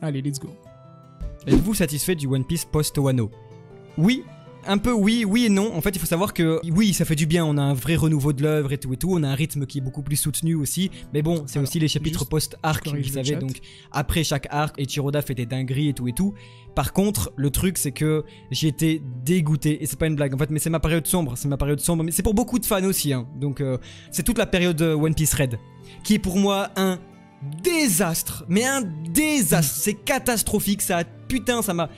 Allez, let's go. Êtes-vous satisfait du One Piece post-Wano? Oui, un peu oui, oui et non. En fait, il faut savoir que oui, ça fait du bien. On a un vrai renouveau de l'œuvre et tout et tout. On a un rythme qui est beaucoup plus soutenu aussi. Mais bon, c'est aussi les chapitres post-arc, vous savez. Donc après chaque arc, Eiichiro fait des dingueries et tout et tout. Par contre, le truc, c'est que j'ai été dégoûté. Et c'est pas une blague, en fait, mais c'est ma période sombre. C'est ma période sombre. Mais c'est pour beaucoup de fans aussi. Hein. Donc, c'est toute la période One Piece Red. Qui est pour moi un désastre. Mais un désastre. C'est catastrophique. Ça, putain, ça m'a...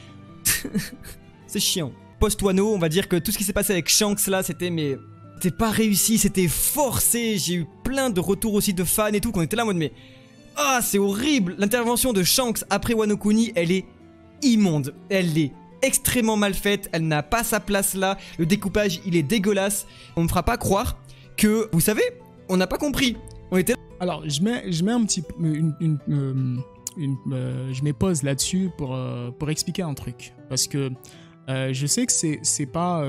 c'est chiant. Post-Wano, on va dire que tout ce qui s'est passé avec Shanks là, c'était pas réussi, c'était forcé. J'ai eu plein de retours aussi de fans et tout, qu'on était là en mode mais... Ah, c'est horrible. L'intervention de Shanks après Wano Kuni, elle est immonde. Elle est extrêmement mal faite, elle n'a pas sa place là. Le découpage, il est dégueulasse. On me fera pas croire que, vous savez, on n'a pas compris. On était... Alors, je mets un petit... je mets pause là-dessus pour expliquer un truc. Parce que je sais que c'est pas...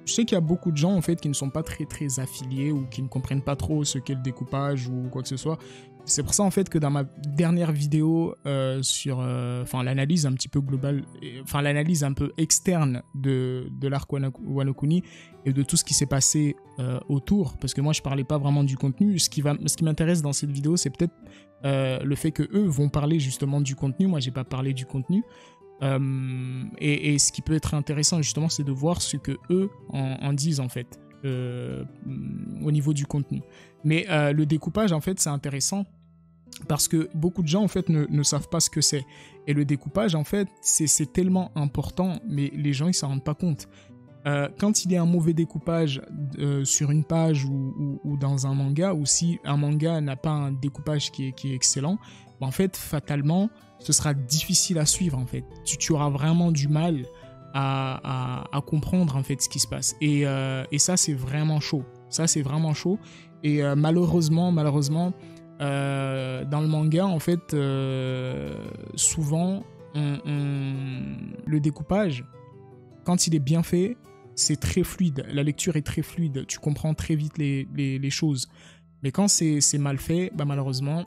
je sais qu'il y a beaucoup de gens en fait qui ne sont pas très affiliés ou qui ne comprennent pas trop ce qu'est le découpage ou quoi que ce soit. C'est pour ça en fait que dans ma dernière vidéo sur l'analyse un petit peu globale, enfin l'analyse un peu externe de l'arc Wano Kuni et de tout ce qui s'est passé autour, parce que moi je parlais pas vraiment du contenu. Ce qui m'intéresse dans cette vidéo, c'est peut-être le fait que eux vont parler justement du contenu. Moi j'ai pas parlé du contenu. Et ce qui peut être intéressant justement, c'est de voir ce que eux en disent en fait au niveau du contenu. Mais le découpage en fait c'est intéressant parce que beaucoup de gens en fait ne savent pas ce que c'est. Et le découpage en fait c'est tellement important, mais les gens ils s'en rendent pas compte. Quand il y a un mauvais découpage sur une page ou dans un manga, ou si un manga n'a pas un découpage qui est excellent, en fait fatalement ce sera difficile à suivre en fait. Tu auras vraiment du mal à comprendre en fait ce qui se passe. Et ça c'est vraiment chaud. Ça c'est vraiment chaud. Et malheureusement, dans le manga en fait, souvent le découpage, quand il est bien fait, c'est très fluide. La lecture est très fluide. Tu comprends très vite les choses. Mais quand c'est mal fait, bah malheureusement,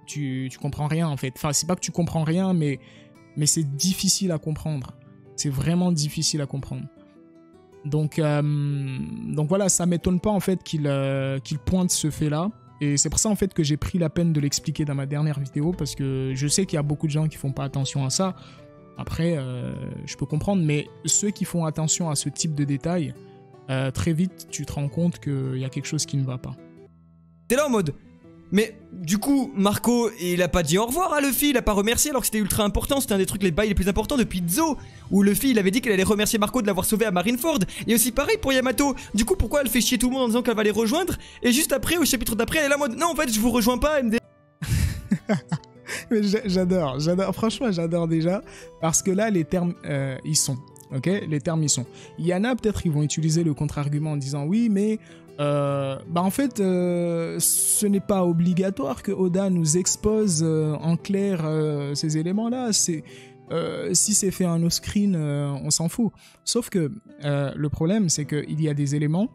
tu comprends rien en fait. Enfin, c'est pas que tu comprends rien, mais c'est difficile à comprendre. C'est vraiment difficile à comprendre. Donc voilà, ça m'étonne pas en fait qu'il pointe ce fait-là. Et c'est pour ça en fait que j'ai pris la peine de l'expliquer dans ma dernière vidéo, parce que je sais qu'il y a beaucoup de gens qui font pas attention à ça. Après, je peux comprendre, mais ceux qui font attention à ce type de détails, très vite, tu te rends compte qu'il y a quelque chose qui ne va pas. T'es là en mode... Mais du coup, Marco, il a pas dit au revoir à Luffy, il a pas remercié alors que c'était ultra important, c'était un des trucs les bails les plus importants depuis Zo, où Luffy il avait dit qu'elle allait remercier Marco de l'avoir sauvé à Marineford. Et aussi pareil pour Yamato. Du coup, pourquoi elle fait chier tout le monde en disant qu'elle va les rejoindre, et juste après, au chapitre d'après, elle est là en mode non en fait je vous rejoins pas, MD. Mais j'adore, franchement j'adore déjà, parce que là les termes ils sont, ok, les termes ils sont. Il y en a peut-être qui vont utiliser le contre-argument en disant oui mais en fait ce n'est pas obligatoire que Oda nous expose en clair ces éléments là, si c'est fait en off-screen on s'en fout. Sauf que le problème c'est qu'il y a des éléments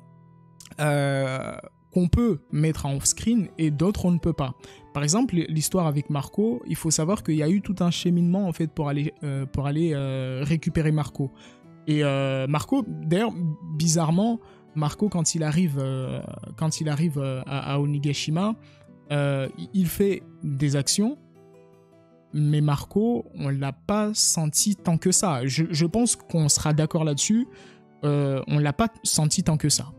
qu'on peut mettre en off-screen et d'autres on ne peut pas. Par exemple, l'histoire avec Marco, il faut savoir qu'il y a eu tout un cheminement en fait pour aller récupérer Marco. Et Marco, d'ailleurs, bizarrement, Marco quand il arrive à Onigashima, il fait des actions, mais Marco, on l'a pas senti tant que ça. Je pense qu'on sera d'accord là-dessus. On l'a pas senti tant que ça.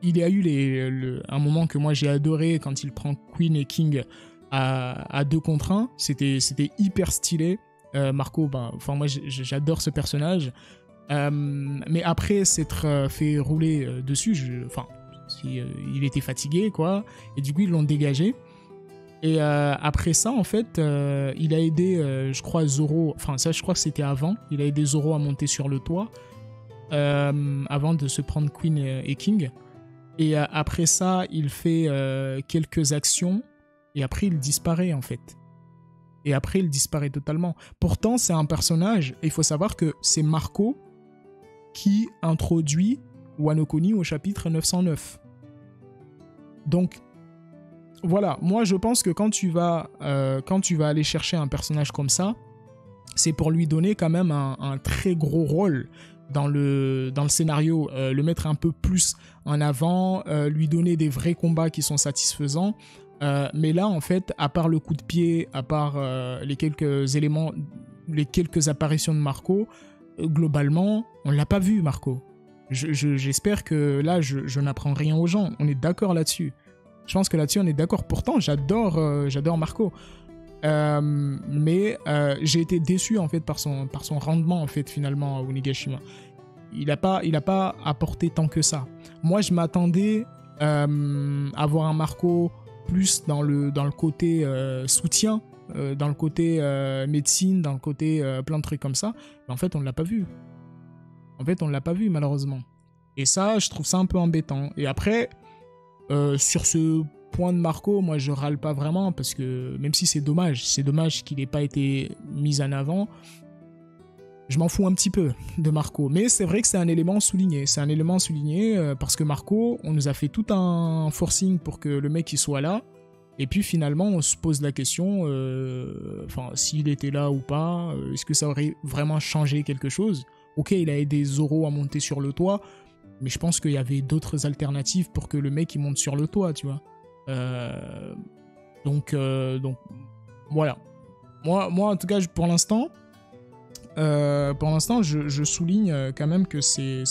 Il y a eu un moment que moi j'ai adoré quand il prend Queen et King à 2 contre 1. C'était hyper stylé. Marco, moi j'adore ce personnage. Mais après s'être fait rouler dessus, il était fatigué quoi. Et du coup ils l'ont dégagé. Et après ça en fait, il a aidé, je crois Zoro. Enfin ça je crois que c'était avant. Il a aidé Zoro à monter sur le toit avant de se prendre Queen et King. Et après ça, il fait quelques actions et après il disparaît en fait. Et après il disparaît totalement. Pourtant c'est un personnage, et il faut savoir que c'est Marco qui introduit Wano Kuni au chapitre 909. Donc voilà, moi je pense que quand tu vas aller chercher un personnage comme ça, c'est pour lui donner quand même un très gros rôle dans le scénario, le mettre un peu plus en avant, lui donner des vrais combats qui sont satisfaisants. Mais là, en fait, à part le coup de pied, à part les quelques éléments, les quelques apparitions de Marco, globalement, on l'a pas vu, Marco. J'espère que là, je n'apprends rien aux gens. On est d'accord là-dessus. Je pense que là-dessus, on est d'accord. Pourtant, j'adore Marco. Mais j'ai été déçu en fait par son rendement en fait finalement à Onigashima. Il a pas apporté tant que ça. Moi, je m'attendais à voir un Marco plus dans le côté soutien, dans le côté médecine, dans le côté plein de trucs comme ça. Mais en fait, on ne l'a pas vu. Malheureusement. Et ça, je trouve ça un peu embêtant. Et après, sur ce point de Marco, moi, je râle pas vraiment parce que même si c'est dommage qu'il n'ait pas été mis en avant, je m'en fous un petit peu de Marco. Mais c'est vrai que c'est un élément souligné. Parce que Marco, on nous a fait tout un forcing pour que le mec il soit là. Et puis finalement, on se pose la question, s'il était là ou pas, est-ce que ça aurait vraiment changé quelque chose ? Ok, il a aidé Zoro à monter sur le toit, mais je pense qu'il y avait d'autres alternatives pour que le mec il monte sur le toit, tu vois. Donc voilà. Moi, en tout cas, pour l'instant, je souligne quand même que c'est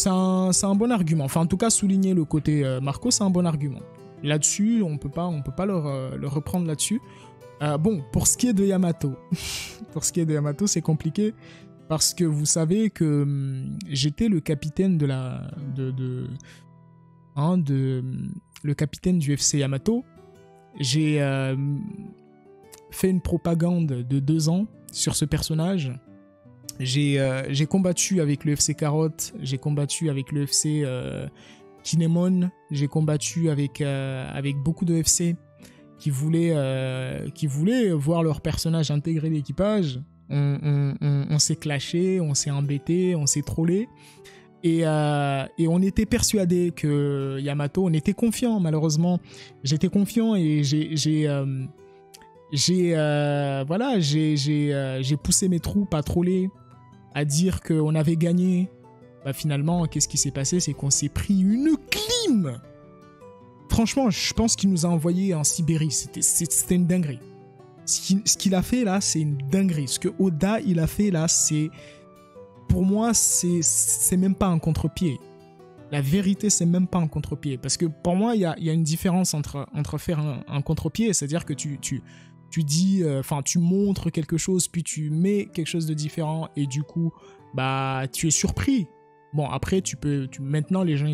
un bon argument. Enfin, en tout cas, souligner le côté Marco, c'est un bon argument. Là-dessus, on peut pas le reprendre là-dessus. Bon, pour ce qui est de Yamato, c'est compliqué parce que vous savez que j'étais le capitaine le capitaine du FC Yamato. J'ai fait une propagande de 2 ans sur ce personnage. J'ai combattu avec le FC Carotte, j'ai combattu avec le FC Kinemon, j'ai combattu avec beaucoup de FC qui voulaient voir leur personnage intégrer l'équipage. On s'est clashé, on s'est embêté, on s'est trollé. Et on était persuadé que Yamato, on était confiant, malheureusement. J'étais confiant et j'ai poussé mes troupes à troller, à dire qu'on avait gagné. Bah finalement, qu'est-ce qui s'est passé ? C'est qu'on s'est pris une clim. Franchement, je pense qu'il nous a envoyé en Sibérie. C'était une dinguerie. Ce qu'il a fait là, c'est une dinguerie. Ce que Oda il a fait là, c'est... Pour moi, c'est même pas un contre-pied. La vérité, c'est même pas un contre-pied. Parce que pour moi, il y a une différence entre faire un contre-pied, c'est-à-dire que tu dis, tu montres quelque chose, puis tu mets quelque chose de différent, et du coup, bah, tu es surpris. Bon, après, maintenant, les gens,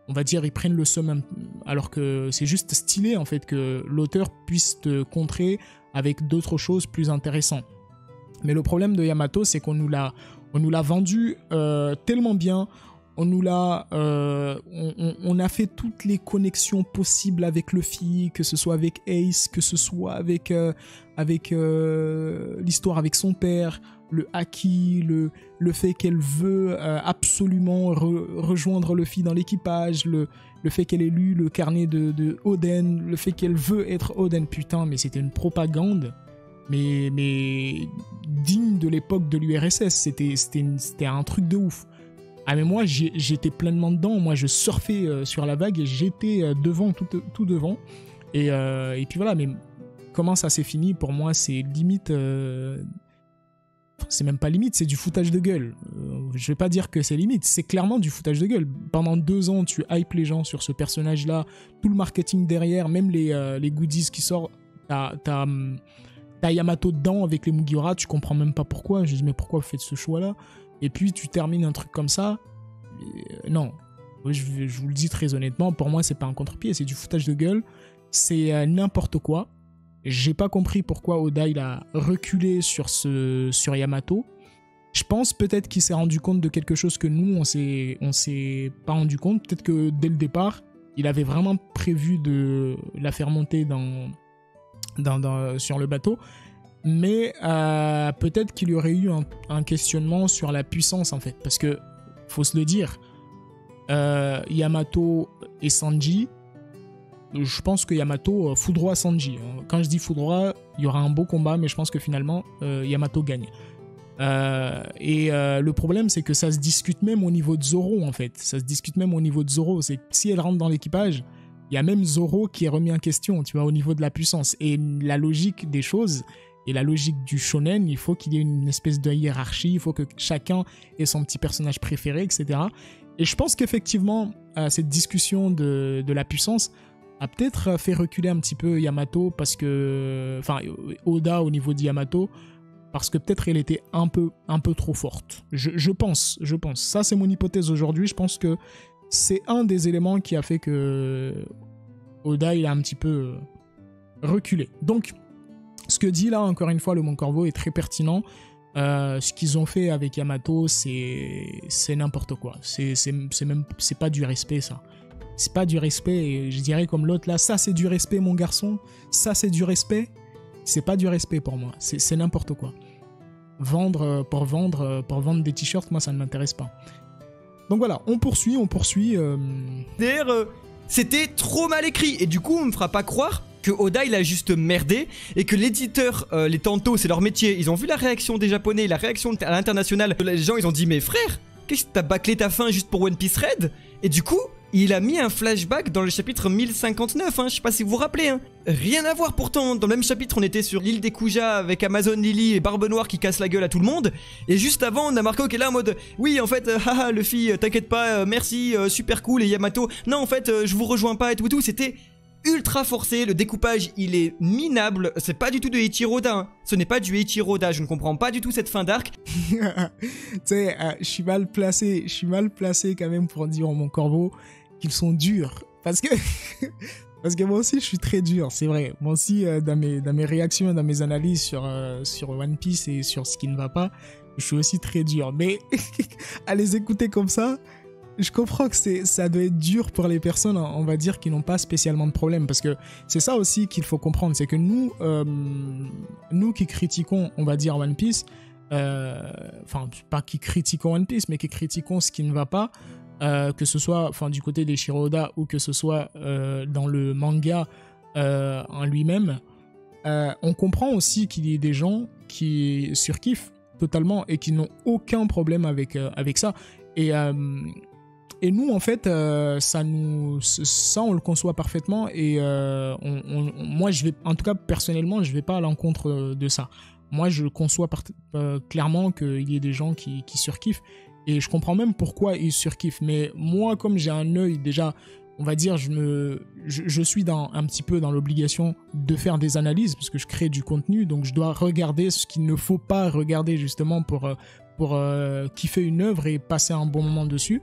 on va dire, ils prennent le somme, alors que c'est juste stylé, en fait, que l'auteur puisse te contrer avec d'autres choses plus intéressantes. Mais le problème de Yamato, c'est qu'on nous l'a vendu tellement bien. On a fait toutes les connexions possibles avec Luffy, que ce soit avec Ace, que ce soit avec l'histoire avec son père, le haki, le fait qu'elle veut absolument rejoindre Luffy dans l'équipage, le fait qu'elle ait lu le carnet de Oden, le fait qu'elle veut être Oden. Putain, mais c'était une propagande. Mais digne de l'époque de l'URSS, c'était un truc de ouf. Ah mais moi j'étais pleinement dedans, moi je surfais sur la vague et j'étais devant, tout devant. Et puis voilà, mais comment ça s'est fini, pour moi c'est limite... c'est même pas limite, c'est du foutage de gueule. Je vais pas dire que c'est limite, c'est clairement du foutage de gueule. Pendant 2 ans tu hypes les gens sur ce personnage là, tout le marketing derrière, même les goodies qui sortent, t'as Yamato dedans avec les Mugiwara, tu comprends même pas pourquoi. Je dis mais pourquoi vous faites ce choix là ? Et puis tu termines un truc comme ça. Non, je vous le dis très honnêtement, pour moi c'est pas un contre-pied, c'est du foutage de gueule, c'est n'importe quoi. J'ai pas compris pourquoi Oda il a reculé sur Yamato. Je pense peut-être qu'il s'est rendu compte de quelque chose que nous on s'est pas rendu compte. Peut-être que dès le départ il avait vraiment prévu de la faire monter sur le bateau, mais peut-être qu'il y aurait eu un questionnement sur la puissance en fait, parce que faut se le dire, Yamato et Sanji, je pense que Yamato foudroie Sanji. Quand je dis foudroie, il y aura un beau combat, mais je pense que finalement, Yamato gagne. Le problème, c'est que ça se discute même au niveau de Zoro, en fait. Ça se discute même au niveau de Zoro. C'est que si elle rentre dans l'équipage, il y a même Zoro qui est remis en question, tu vois, au niveau de la puissance. Et la logique des choses, et la logique du shonen, il faut qu'il y ait une espèce de hiérarchie, il faut que chacun ait son petit personnage préféré, etc. Et je pense qu'effectivement, cette discussion de la puissance a peut-être fait reculer un petit peu Yamato, parce que... Enfin, Oda au niveau de Yamato, parce que peut-être elle était un peu trop forte. Je pense. Ça, c'est mon hypothèse aujourd'hui. Je pense que c'est un des éléments qui a fait que Oda, il a un petit peu reculé. Donc, ce que dit là, encore une fois, le Mon Corvo est très pertinent. Ce qu'ils ont fait avec Yamato, c'est n'importe quoi. C'est pas du respect, ça. C'est pas du respect. Et je dirais comme l'autre là, ça c'est du respect, mon garçon. Ça c'est du respect. C'est pas du respect pour moi. C'est n'importe quoi. Vendre pour vendre des t-shirts, moi ça ne m'intéresse pas. Donc voilà, on poursuit. D'ailleurs, c'était trop mal écrit. Et du coup, on me fera pas croire que Oda il a juste merdé et que l'éditeur, les tantos, c'est leur métier. Ils ont vu la réaction des Japonais, la réaction à l'international. Les gens, ils ont dit, mais frère, qu'est-ce que t'as bâclé ta fin juste pour One Piece Red? Et du coup, il a mis un flashback dans le chapitre 1059, hein, je sais pas si vous vous rappelez. Hein. Rien à voir pourtant, dans le même chapitre, on était sur l'île des Kuja avec Amazon Lily et Barbe Noire qui casse la gueule à tout le monde. Et juste avant, on a Marco qui est là en mode oui, en fait, haha, Luffy, t'inquiète pas, merci, super cool. Et Yamato, non, en fait, je vous rejoins pas et tout. C'était ultra forcé, le découpage il est minable, c'est pas du tout de Eiichiro Oda, hein. Ce n'est pas du Eiichiro Oda, je ne comprends pas du tout cette fin d'arc. Tu sais, je suis mal placé quand même pour dire Mon Corvo qu'ils sont durs, parce que moi aussi je suis très dur, c'est vrai. Moi aussi dans mes réactions, dans mes analyses sur One Piece et sur ce qui ne va pas, je suis aussi très dur. Mais à les écouter comme ça, je comprends que ça doit être dur pour les personnes, on va dire, qui n'ont pas spécialement de problème. Parce que c'est ça aussi qu'il faut comprendre, c'est que nous qui critiquons, on va dire, One Piece, enfin, pas qui critiquons One Piece, mais qui critiquons ce qui ne va pas, que ce soit du côté des Eiichiro Oda ou que ce soit dans le manga en lui-même, on comprend aussi qu'il y ait des gens qui surkiffent totalement et qui n'ont aucun problème avec ça. Et nous, en fait, ça, on le conçoit parfaitement. Et moi, en tout cas, personnellement, je vais pas à l'encontre de ça. Moi, je conçois clairement qu'il y ait des gens qui surkiffent. Et je comprends même pourquoi ils surkiffent. Mais moi, comme j'ai un œil déjà, on va dire, je suis un petit peu dans l'obligation de faire des analyses parce que je crée du contenu. Donc, je dois regarder ce qu'il ne faut pas regarder justement pour kiffer une œuvre et passer un bon moment dessus.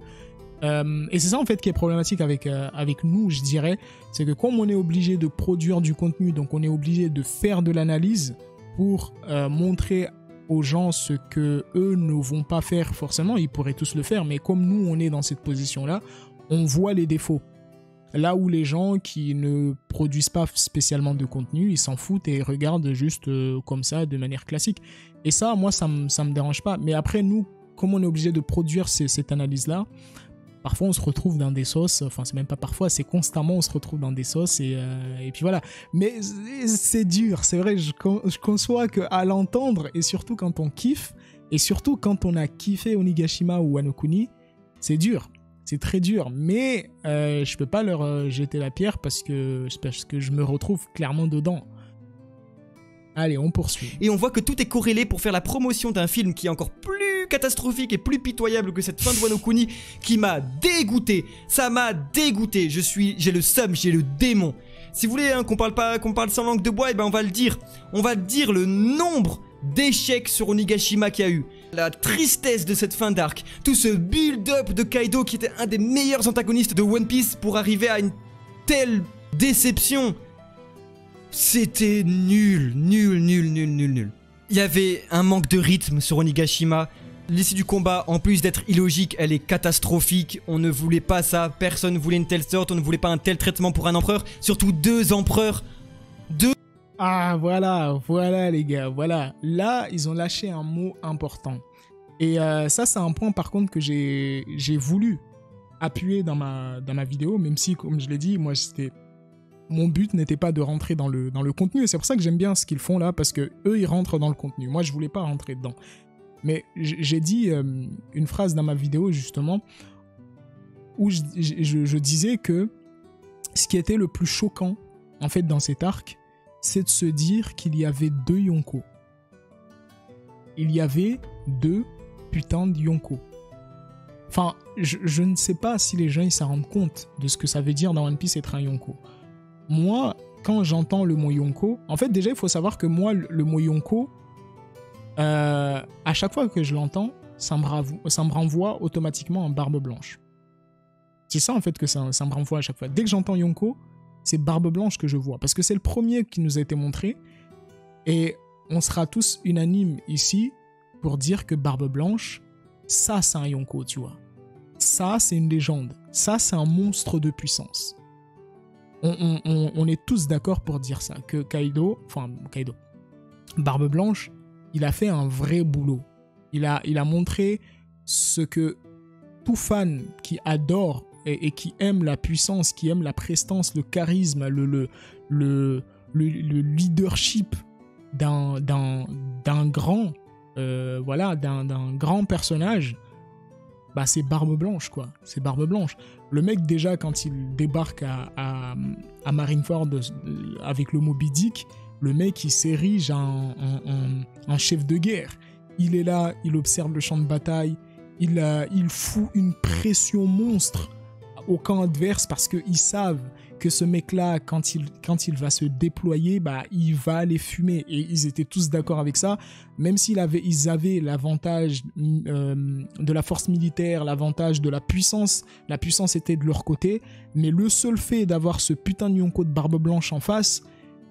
Et c'est ça en fait qui est problématique avec nous, je dirais, c'est que comme on est obligé de produire du contenu, donc on est obligé de faire de l'analyse pour montrer aux gens ce que eux ne vont pas faire forcément, ils pourraient tous le faire, mais comme nous on est dans cette position-là, on voit les défauts. Là où les gens qui ne produisent pas spécialement de contenu, ils s'en foutent et regardent juste comme ça, de manière classique. Et ça, moi, ça me dérange pas. Mais après, nous, comme on est obligé de produire cette analyse-là, parfois on se retrouve dans des sauces, enfin c'est même pas parfois, c'est constamment on se retrouve dans des sauces et puis voilà. Mais c'est dur, c'est vrai, je conçois qu'à l'entendre et surtout quand on kiffe, et surtout quand on a kiffé Onigashima ou Wano Kuni, c'est dur, c'est très dur, mais je peux pas leur jeter la pierre parce que je me retrouve clairement dedans. Allez, on poursuit. Et on voit que tout est corrélé pour faire la promotion d'un film qui est encore plus catastrophique et plus pitoyable que cette fin de Wano Kuni qui m'a dégoûté. Ça m'a dégoûté. J'ai le seum, j'ai le démon. Si vous voulez qu'on parle sans langue de bois, et ben on va le dire. On va dire le nombre d'échecs sur Onigashima qu'il y a eu. La tristesse de cette fin d'arc. Tout ce build-up de Kaido qui était un des meilleurs antagonistes de One Piece pour arriver à une telle déception. C'était nul. Il y avait un manque de rythme sur Onigashima. L'issue du combat, en plus d'être illogique, elle est catastrophique. On ne voulait pas ça, personne ne voulait une telle sorte, on ne voulait pas un tel traitement pour un empereur. Surtout 2 empereurs. Ah voilà les gars, voilà. Là, ils ont lâché un mot important. Et ça, c'est un point par contre que j'ai voulu appuyer dans ma vidéo, même si, comme je l'ai dit, moi, mon but n'était pas de rentrer dans le contenu. Et c'est pour ça que j'aime bien ce qu'ils font là, parce que eux, ils rentrent dans le contenu. Moi, je voulais pas rentrer dedans. Mais j'ai dit une phrase dans ma vidéo, justement, où je disais que ce qui était le plus choquant, en fait, dans cet arc, c'est de se dire qu'il y avait 2 Yonko. Il y avait 2 putains de Yonko. Enfin, je ne sais pas si les gens ils s'en rendent compte de ce que ça veut dire dans One Piece être un Yonko. Moi, quand j'entends le mot Yonko, en fait, déjà, il faut savoir que moi, le mot Yonko, à chaque fois que je l'entends, ça me renvoie automatiquement en Barbe Blanche. C'est ça, en fait, que ça me renvoie à chaque fois. Dès que j'entends Yonko, c'est Barbe Blanche que je vois. Parce que c'est le premier qui nous a été montré. Et on sera tous unanimes ici pour dire que Barbe Blanche, ça, c'est un Yonko, tu vois. Ça, c'est une légende. Ça, c'est un monstre de puissance. On est tous d'accord pour dire ça. Que Kaido, Barbe Blanche, il a fait un vrai boulot. Il a montré ce que tout fan qui adore et qui aime la puissance, qui aime la prestance, le charisme, le leadership d'un grand, d'un grand personnage, bah c'est Barbe Blanche, quoi. C'est Barbe Blanche. Le mec, déjà, quand il débarque à Marineford avec le Moby Dick, le mec, il s'érige en chef de guerre. Il est là, il observe le champ de bataille, il fout une pression monstre au camp adverse parce qu'ils savent que ce mec-là, quand il va se déployer, bah, il va les fumer. Et ils étaient tous d'accord avec ça, même ils avaient l'avantage de la force militaire, l'avantage de la puissance était de leur côté, mais le seul fait d'avoir ce putain de Yonko de Barbe Blanche en face,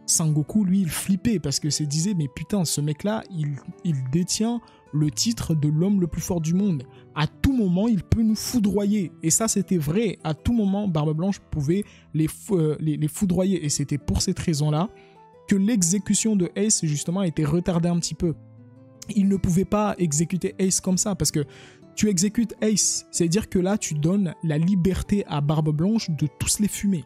Sangoku, lui, il flippait parce que se disait, mais putain, ce mec-là, il détient le titre de l'homme le plus fort du monde. À tout moment, il peut nous foudroyer. Et ça, c'était vrai. À tout moment, Barbe Blanche pouvait les foudroyer. Et c'était pour cette raison-là que l'exécution de Ace, justement, a été retardée un petit peu. Il ne pouvait pas exécuter Ace comme ça, parce que tu exécutes Ace, c'est-à-dire que là, tu donnes la liberté à Barbe Blanche de tous les fumer.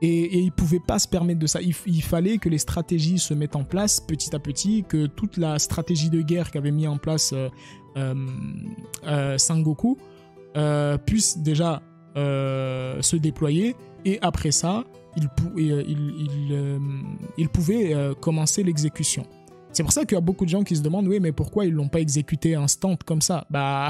Et il ne pouvait pas se permettre de ça. Il fallait que les stratégies se mettent en place petit à petit, que toute la stratégie de guerre qu'avait mis en place Sangoku puisse déjà se déployer. Et après ça, il pouvait commencer l'exécution. C'est pour ça qu'il y a beaucoup de gens qui se demandent, oui, mais pourquoi ils l'ont pas exécuté instant comme ça? Bah,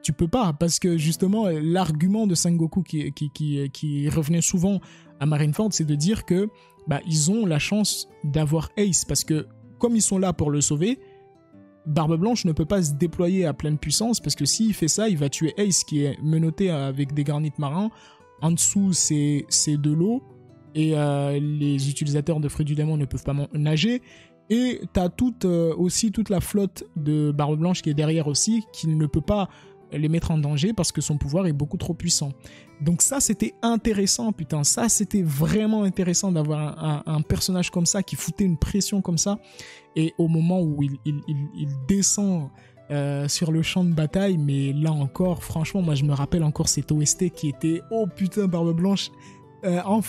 tu peux pas, parce que justement, l'argument de Sangoku qui revenait souvent à Marineford, c'est de dire que bah, ils ont la chance d'avoir Ace, parce que comme ils sont là pour le sauver, Barbe Blanche ne peut pas se déployer à pleine puissance, parce que s'il fait ça, il va tuer Ace, qui est menotté avec des granites marins. En dessous, c'est de l'eau, et les utilisateurs de Fruits du Démon ne peuvent pas nager. Et t'as aussi toute la flotte de Barbe Blanche qui est derrière aussi, qui ne peut pas les mettre en danger parce que son pouvoir est beaucoup trop puissant. Donc ça, c'était intéressant, putain. Ça, c'était vraiment intéressant d'avoir un personnage comme ça qui foutait une pression comme ça. Et au moment où il descend sur le champ de bataille, mais là encore, franchement, moi je me rappelle encore cet OST qui était « Oh putain, Barbe Blanche !»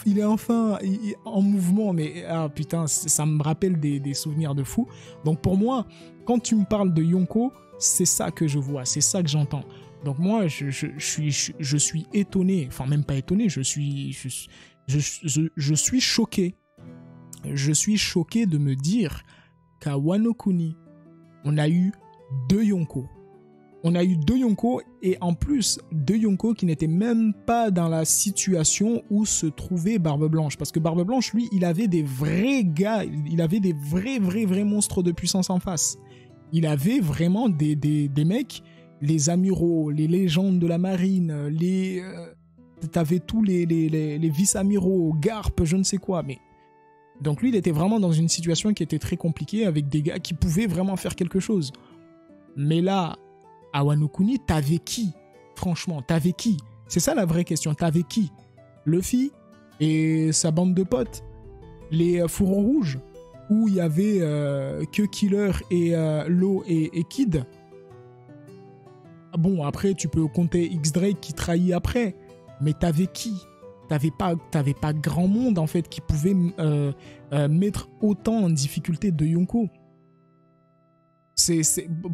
il est enfin en mouvement, mais ah putain, ça me rappelle des souvenirs de fou. Donc pour moi, quand tu me parles de Yonko, c'est ça que je vois, c'est ça que j'entends. Donc moi, je suis étonné, enfin même pas étonné, je suis choqué. Je suis choqué de me dire qu'à Wano Kuni, on a eu 2 Yonko. On a eu 2 Yonko, et en plus 2 Yonko qui n'étaient même pas dans la situation où se trouvait Barbe Blanche. Parce que Barbe Blanche, lui, il avait des vrais gars, il avait des vrais monstres de puissance en face. Il avait vraiment des mecs, les amiraux, les légendes de la marine, t'avais tous les vice-amiraux, Garp, je ne sais quoi, mais... Donc lui, il était vraiment dans une situation qui était très compliquée, avec des gars qui pouvaient vraiment faire quelque chose. Mais là... à Wano Kuni, t'avais qui? Franchement, t'avais qui? C'est ça la vraie question, t'avais qui? Luffy et sa bande de potes? Les fourrons rouges? Où il y avait que Killer et Law et Kid? Bon, après, tu peux compter X-Drake qui trahit après, mais t'avais qui? T'avais pas grand monde, en fait, qui pouvait mettre autant en difficulté de Yonko.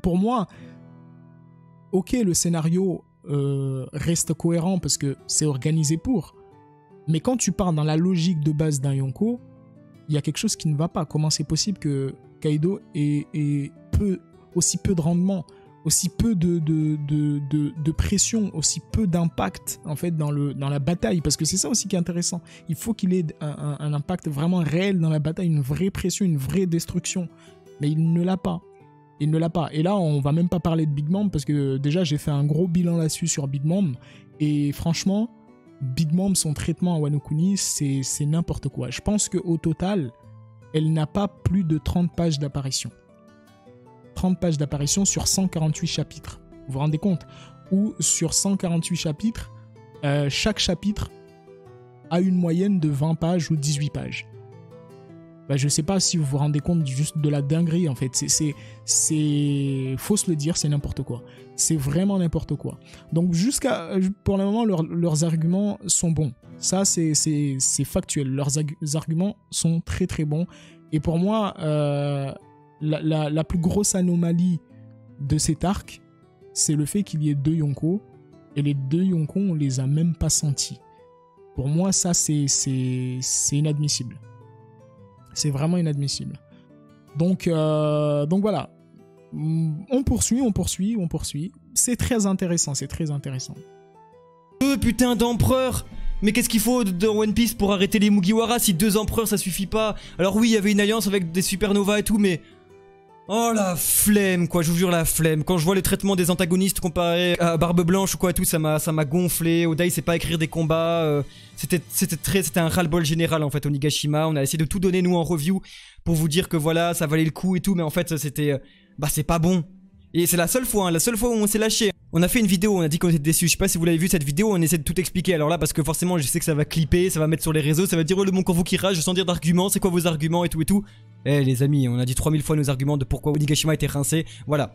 Pour moi, ok, le scénario reste cohérent parce que c'est organisé pour, mais quand tu pars dans la logique de base d'un Yonko, il y a quelque chose qui ne va pas. Comment c'est possible que Kaido ait aussi peu de rendement, aussi peu de pression, aussi peu d'impact en fait dans la bataille, parce que c'est ça aussi qui est intéressant. Il faut qu'il ait un impact vraiment réel dans la bataille, une vraie pression, une vraie destruction, mais il ne l'a pas. Il ne l'a pas. Et là, on va même pas parler de Big Mom, parce que déjà, j'ai fait un gros bilan là-dessus sur Big Mom, et franchement, Big Mom, son traitement à Wano Kuni, c'est n'importe quoi. Je pense qu'au total, elle n'a pas plus de 30 pages d'apparition. 30 pages d'apparition sur 148 chapitres. Vous vous rendez compte? Ou sur 148 chapitres, chaque chapitre a une moyenne de 20 pages ou 18 pages. Bah, je sais pas si vous vous rendez compte juste de la dinguerie en fait. Faut se le dire, c'est n'importe quoi. C'est vraiment n'importe quoi. Donc pour le moment, leurs arguments sont bons. Ça, c'est factuel. Leurs arguments sont très très bons. Et pour moi, la plus grosse anomalie de cet arc, c'est le fait qu'il y ait 2 Yonko. Et les 2 Yonko, on les a même pas sentis. Pour moi, ça, c'est inadmissible. C'est vraiment inadmissible. Donc voilà. On poursuit. C'est très intéressant, Putain d'empereur! Mais qu'est-ce qu'il faut dans One Piece pour arrêter les Mugiwara si 2 empereurs ça suffit pas? Alors oui, il y avait une alliance avec des supernovas et tout, mais... Oh la flemme quoi, je vous jure la flemme. Quand je vois le traitement des antagonistes comparé à Barbe Blanche ou quoi et tout, ça m'a gonflé. Oda il sait pas écrire des combats, c'était un ras-le-bol général en fait au Nigashima. On a essayé de tout donner nous en review pour vous dire que voilà, ça valait le coup et tout, mais en fait c'était... c'est pas bon. Et c'est la seule fois où on s'est lâché. On a fait une vidéo, on a dit qu'on était déçus. Je sais pas si vous l'avez vu cette vidéo, on essaie de tout expliquer. Alors là, parce que forcément, je sais que ça va clipper, ça va mettre sur les réseaux, ça va dire oh, le bon Corvo qui rage sans dire d'arguments, c'est quoi vos arguments et tout et tout. Eh les amis, on a dit 3000 fois nos arguments de pourquoi Onigashima était rincé. Voilà.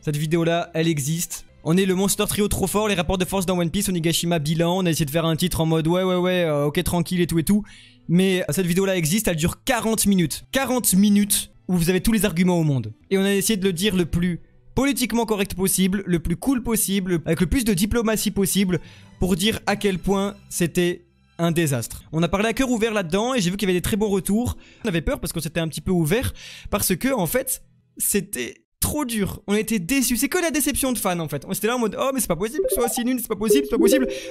Cette vidéo là, elle existe. On est le Monster Trio trop fort, les rapports de force dans One Piece, Onigashima bilan. On a essayé de faire un titre en mode ouais, ok, tranquille et tout et tout. Mais cette vidéo là existe, elle dure 40 minutes. 40 minutes où vous avez tous les arguments au monde. Et on a essayé de le dire le plus politiquement correct possible, le plus cool possible, avec le plus de diplomatie possible, pour dire à quel point c'était un désastre. On a parlé à cœur ouvert là-dedans, et j'ai vu qu'il y avait des très bons retours. On avait peur parce qu'on s'était un petit peu ouvert, parce que, en fait, c'était trop dur. On était déçus. C'est que la déception de fans, en fait. On était là en mode, oh, mais c'est pas possible que ce soit si nul, c'est pas possible.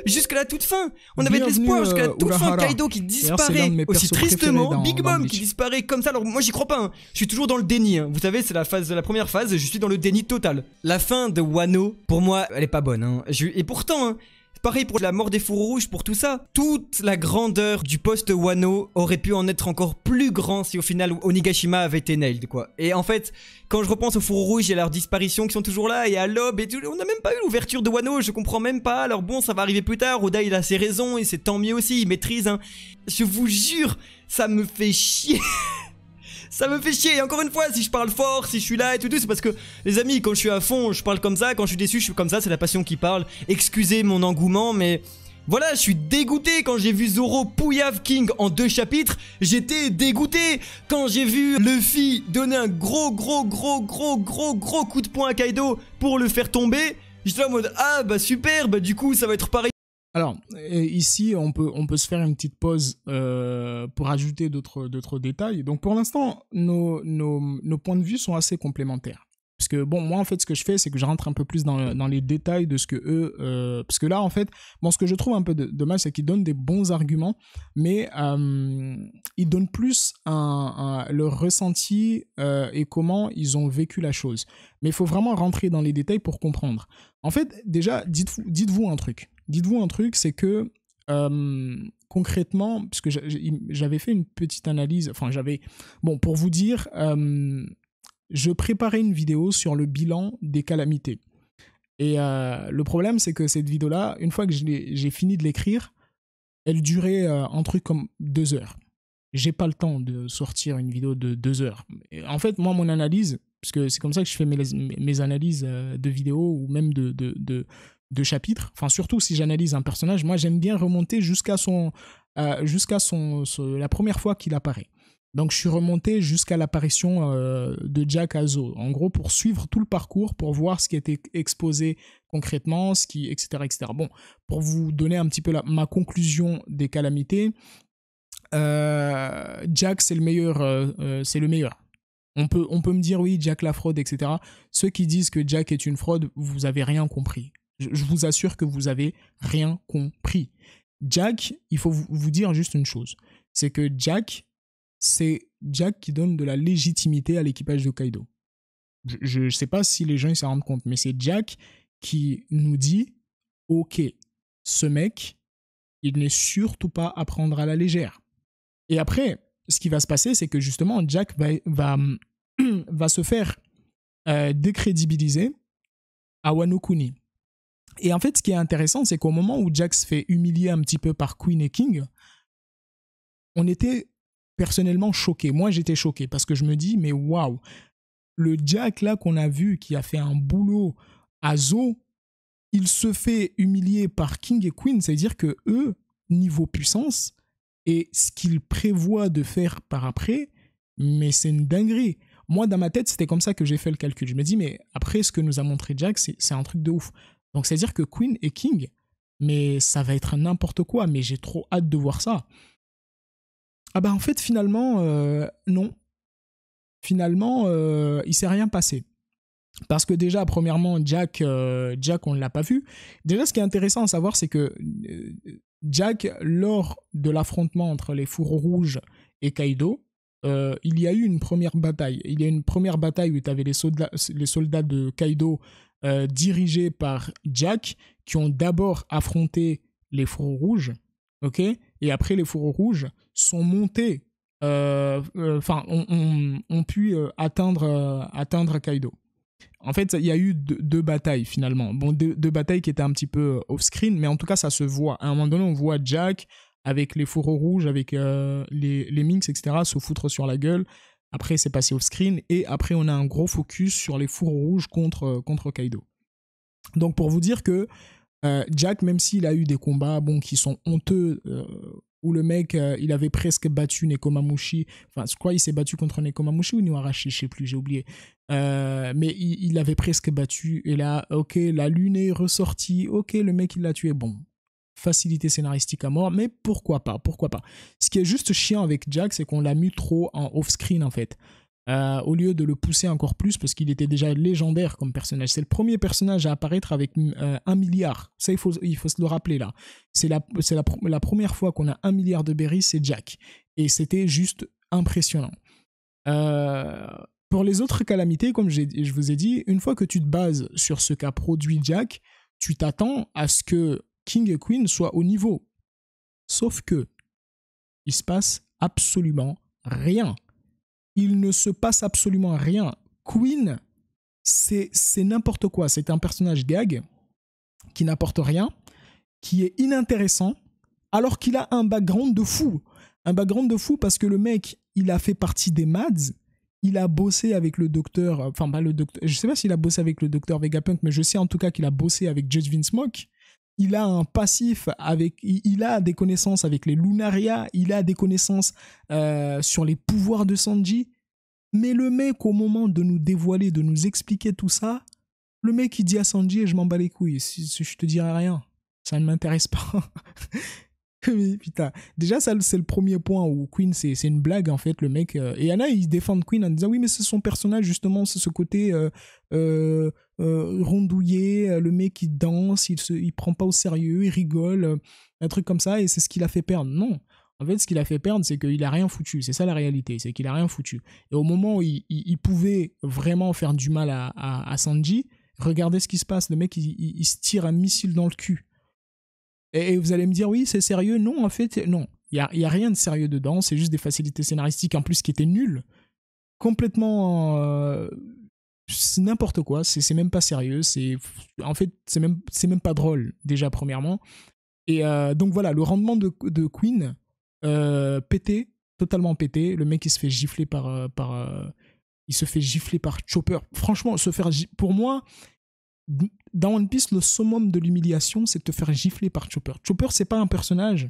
Jusqu'à la toute fin. On avait de l'espoir jusqu'à la toute fin. Kaido qui disparaît aussi tristement. Big Mom qui disparaît comme ça. Alors, moi, j'y crois pas, hein. Je suis toujours dans le déni, hein. Vous savez, c'est la première phase, je suis dans le déni total. La fin de Wano, pour moi, elle est pas bonne, hein. Et pourtant, hein, pareil pour la mort des fourreaux rouges, pour tout ça. Toute la grandeur du post-Wano aurait pu en être encore plus grand si au final Onigashima avait été nailed, quoi. Et en fait, quand je repense aux fourreaux rouges et à leur disparition qui sont toujours là, et à l'aube et tout, on n'a même pas eu l'ouverture de Wano, je comprends même pas. Alors bon, ça va arriver plus tard, Oda il a ses raisons et c'est tant mieux aussi, il maîtrise, hein. Je vous jure, ça me fait chier. Ça me fait chier, et encore une fois, si je parle fort, si je suis là et tout, c'est parce que, les amis, quand je suis à fond, je parle comme ça, quand je suis déçu, je suis comme ça, c'est la passion qui parle. Excusez mon engouement, mais voilà, je suis dégoûté quand j'ai vu Zoro pouillave King en 2 chapitres, j'étais dégoûté. Quand j'ai vu Luffy donner un gros coup de poing à Kaido pour le faire tomber, j'étais en mode, ah bah super, bah du coup ça va être pareil. Alors, ici, on peut se faire une petite pause pour ajouter d'autres détails. Donc, pour l'instant, nos points de vue sont assez complémentaires. Parce que, bon, moi, en fait, ce que je fais, c'est que je rentre un peu plus dans les détails de ce que eux... parce que là, en fait, bon, ce que je trouve un peu dommage, c'est qu'ils donnent des bons arguments, mais ils donnent plus leur ressenti et comment ils ont vécu la chose. Mais il faut vraiment rentrer dans les détails pour comprendre. En fait, déjà, dites-vous un truc. Dites-vous un truc, c'est que concrètement, parce que j'avais fait une petite analyse, enfin bon, pour vous dire, je préparais une vidéo sur le bilan des calamités. Et le problème, c'est que cette vidéo-là, une fois que j'ai fini de l'écrire, elle durait un truc comme 2 heures. J'ai pas le temps de sortir une vidéo de 2 heures. Et en fait, moi, mon analyse, parce que c'est comme ça que je fais mes analyses de vidéos ou même de chapitres. Enfin, surtout si j'analyse un personnage, moi j'aime bien remonter jusqu'à la première fois qu'il apparaît. Donc je suis remonté jusqu'à l'apparition de Jack à Zo, en gros pour suivre tout le parcours, pour voir ce qui était exposé concrètement, etc., etc. Bon, pour vous donner un petit peu ma conclusion des calamités, Jack c'est le meilleur, On peut me dire oui, Jack la fraude, etc. Ceux qui disent que Jack est une fraude, vous avez rien compris. Je vous assure que vous avez rien compris. Jack, il faut vous dire juste une chose, c'est que c'est Jack qui donne de la légitimité à l'équipage de Kaido. Je ne sais pas si les gens ils s'en rendent compte, mais c'est Jack qui nous dit « Ok, ce mec, il n'est surtout pas à prendre à la légère. » Et après, ce qui va se passer, c'est que justement, Jack va se faire décrédibiliser à Wano Kuni. Et en fait, ce qui est intéressant, c'est qu'au moment où Jack se fait humilier un petit peu par Queen et King, on était personnellement choqués. Moi, j'étais choqué parce que je me dis, mais waouh, le Jack là qu'on a vu qui a fait un boulot à Zo, il se fait humilier par King et Queen, c'est-à-dire que eux, niveau puissance, et ce qu'ils prévoient de faire par après, mais c'est une dinguerie. Moi, dans ma tête, c'était comme ça que j'ai fait le calcul. Je me dis, mais après, ce que nous a montré Jack, c'est un truc de ouf. Donc, c'est-à-dire que Queen et King, mais ça va être n'importe quoi, mais j'ai trop hâte de voir ça. Ah bah en fait, finalement, non. Finalement, il s'est rien passé. Parce que déjà, premièrement, Jack, on ne l'a pas vu. Déjà, ce qui est intéressant à savoir, c'est que Jack, lors de l'affrontement entre les Fourreaux Rouges et Kaido, il y a eu une première bataille. Il y a eu une première bataille où tu avais les soldats de Kaido dirigés par Jack qui ont d'abord affronté les Fourreaux Rouges, ok, et après les Fourreaux Rouges sont montés, ont pu atteindre Kaido. En fait, il y a eu deux batailles finalement. Bon, deux batailles qui étaient un petit peu off-screen, mais en tout cas, ça se voit. À un moment donné, on voit Jack avec les Fourreaux Rouges, avec les Minx, etc., se foutre sur la gueule. Après, c'est passé off-screen. Et après, on a un gros focus sur les Fourreaux Rouges contre Kaido. Donc, pour vous dire que Jack, même s'il a eu des combats qui sont honteux, où le mec, il avait presque battu Nekomamushi. Enfin, je crois qu'il s'est battu contre Nekomamushi ou Nuarashi, je sais plus, j'ai oublié. Mais il l'avait presque battu. Et là, ok, la lune est ressortie. Ok, le mec, il l'a tué. Bon, facilité scénaristique à mort, mais pourquoi pas. Ce qui est juste chiant avec Jack, c'est qu'on l'a mis trop en off-screen, en fait. Au lieu de le pousser encore plus, parce qu'il était déjà légendaire comme personnage. C'est le premier personnage à apparaître avec 1 milliard. Ça, il faut se le rappeler là. C'est la première fois qu'on a 1 milliard de berries, c'est Jack. Et c'était juste impressionnant. Pour les autres calamités, comme je vous ai dit, une fois que tu te bases sur ce qu'a produit Jack, tu t'attends à ce que King et Queen soient au niveau. Sauf que il se passe absolument rien. Il ne se passe absolument rien. Queen, c'est n'importe quoi. C'est un personnage gag qui n'apporte rien, qui est inintéressant, alors qu'il a un background de fou. Un background de fou parce que le mec, il a fait partie des Mads, il a bossé avec le docteur, enfin pas le docteur, je sais pas s'il a bossé avec le docteur Vegapunk, mais je sais en tout cas qu'il a bossé avec Judge Vinsmoke. Il a un passif il a des connaissances avec les Lunaria, il a des connaissances sur les pouvoirs de Sanji. Mais le mec, au moment de nous dévoiler, de nous expliquer tout ça, le mec, il dit à Sanji, je m'en bats les couilles, je te dirai rien. Ça ne m'intéresse pas. Mais putain, déjà, ça, c'est le premier point où Queen, c'est une blague, en fait, le mec. Et Yana, ils défendent Queen en disant, oui, mais c'est son personnage, justement, c'est ce côté rondouillé, le mec, il danse, il prend pas au sérieux, il rigole, un truc comme ça, et c'est ce qui l'a fait perdre. Non. En fait, ce qu'il a fait perdre, c'est qu'il a rien foutu. C'est ça la réalité, c'est qu'il a rien foutu. Et au moment où il pouvait vraiment faire du mal à Sanji, regardez ce qui se passe. Le mec, il se tire un missile dans le cul. Et vous allez me dire, oui, c'est sérieux. Non, en fait, non. Il y a rien de sérieux dedans. C'est juste des facilités scénaristiques en plus qui étaient nulles. Complètement... c'est n'importe quoi. C'est même pas sérieux. En fait, c'est même pas drôle, déjà, premièrement. Et donc voilà, le rendement de Queen... pété, totalement pété. Le mec, il se fait gifler par il se fait gifler par Chopper. Franchement, pour moi, dans One Piece, le summum de l'humiliation, c'est de te faire gifler par Chopper. Chopper, c'est pas un personnage.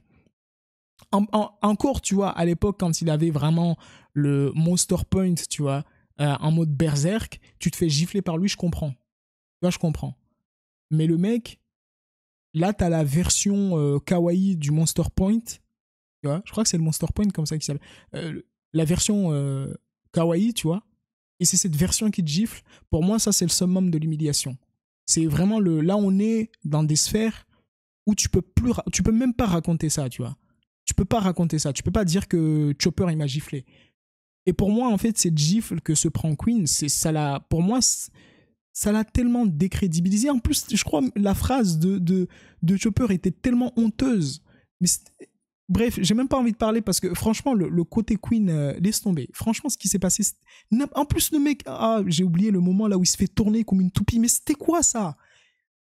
Encore, tu vois, à l'époque, quand il avait vraiment le Monster Point, tu vois, en mode berserk, tu te fais gifler par lui, je comprends. Tu vois, je comprends. Mais le mec, là, t'as la version kawaii du Monster Point. Tu vois, je crois que c'est le Monster Point comme ça qu'il s'appelle. La version kawaii, tu vois. Et c'est cette version qui te gifle. Pour moi, ça, c'est le summum de l'humiliation. C'est vraiment là, on est dans des sphères où tu peux même pas raconter ça, tu vois. Tu peux pas raconter ça. Tu peux pas dire que Chopper, il m'a giflé. Et pour moi, en fait, cette gifle que se prend Queen, pour moi, ça l'a tellement décrédibilisé. En plus, je crois la phrase de Chopper était tellement honteuse. Mais bref, j'ai même pas envie de parler parce que franchement, le côté Queen, laisse tomber. Franchement, ce qui s'est passé, en plus, le mec, j'ai oublié le moment là où il se fait tourner comme une toupie. Mais c'était quoi ça?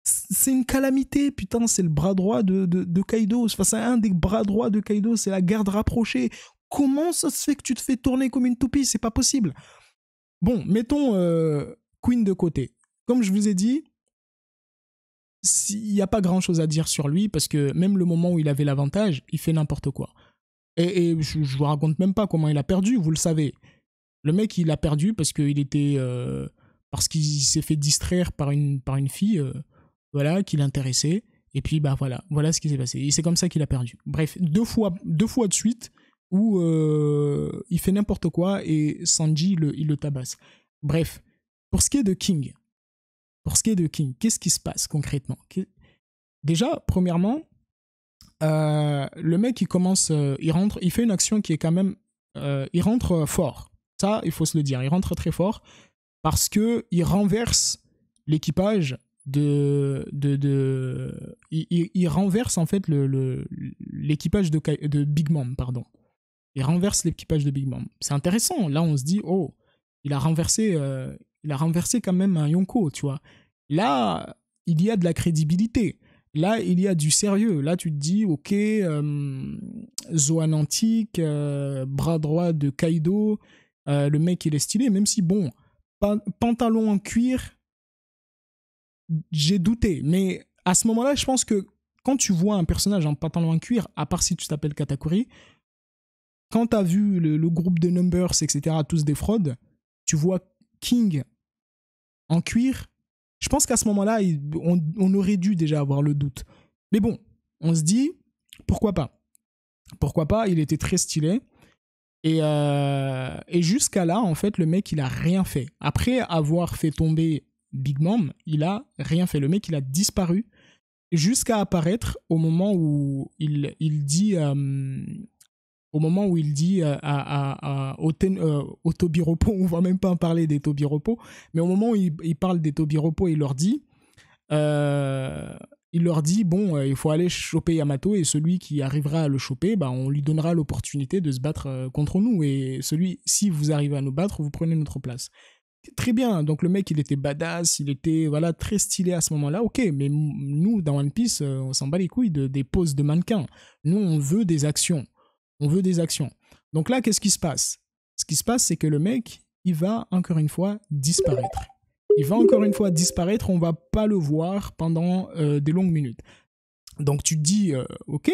C'est une calamité, putain, c'est le bras droit de Kaido. Enfin, c'est un des bras droits de Kaido, c'est la garde rapprochée. Comment ça se fait que tu te fais tourner comme une toupie? C'est pas possible. Bon, mettons Queen de côté. Comme je vous ai dit, il n'y a pas grand chose à dire sur lui parce que même le moment où il avait l'avantage, il fait n'importe quoi. Et je vous raconte même pas comment il a perdu, vous le savez. Le mec, il a perdu parce qu'il s'est fait distraire par une fille. Voilà, qui l'intéressait. Et puis, bah voilà ce qui s'est passé. Et c'est comme ça qu'il a perdu. Bref, deux fois de suite où il fait n'importe quoi et Sanji, il le tabasse. Bref, pour ce qui est de King, qu'est-ce qui se passe concrètement? Déjà, premièrement, le mec, il commence, il rentre, il fait une action qui est quand même... il rentre fort. Ça, il faut se le dire. Il rentre très fort parce qu'il renverse l'équipage il renverse en fait l'équipage de Big Mom, pardon. Il renverse l'équipage de Big Mom. C'est intéressant. Là, on se dit, oh, il a renversé quand même un Yonko, tu vois. Là, il y a de la crédibilité. Là, il y a du sérieux. Là, tu te dis, ok, Zoan Antique, bras droit de Kaido, le mec, il est stylé, même si, bon, pantalon en cuir, j'ai douté, mais à ce moment-là, je pense que quand tu vois un personnage en pantalon en cuir, à part si tu t'appelles Katakuri, quand tu as vu le groupe de Numbers, etc., tous des fraudes, tu vois King en cuir, je pense qu'à ce moment-là, on aurait dû déjà avoir le doute. Mais bon, on se dit, pourquoi pas? Pourquoi pas? Il était très stylé. Et jusqu'à là, en fait, le mec, il a rien fait. Après avoir fait tomber Big Mom, il a rien fait. Le mec, il a disparu jusqu'à apparaître au moment où il dit au Tobiropo, on va même pas en parler des Tobiropo, mais au moment où il parle des Tobiropo, il leur dit bon, il faut aller choper Yamato et celui qui arrivera à le choper, bah, on lui donnera l'opportunité de se battre contre nous et si vous arrivez à nous battre, vous prenez notre place. Très bien, donc le mec il était badass, il était voilà très stylé à ce moment-là, ok, mais nous dans One Piece on s'en bat les couilles des poses de mannequins, nous on veut des actions, donc là qu'est-ce qui se passe? Ce qui se passe c'est que le mec il va encore une fois disparaître, on va pas le voir pendant des longues minutes, donc tu te dis ok,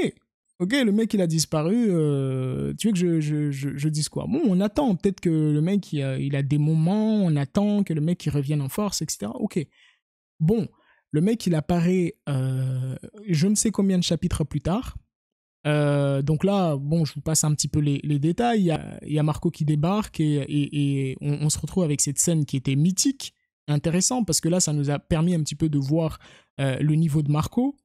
le mec il a disparu, tu veux que je dise quoi? Bon, on attend, peut-être que le mec il a des moments, on attend que le mec il revienne en force, etc. Ok. Bon, le mec il apparaît je ne sais combien de chapitres plus tard. Donc là, bon, je vous passe un petit peu les détails. Il y a Marco qui débarque et on se retrouve avec cette scène qui était mythique, intéressant, parce que là ça nous a permis un petit peu de voir le niveau de Marco.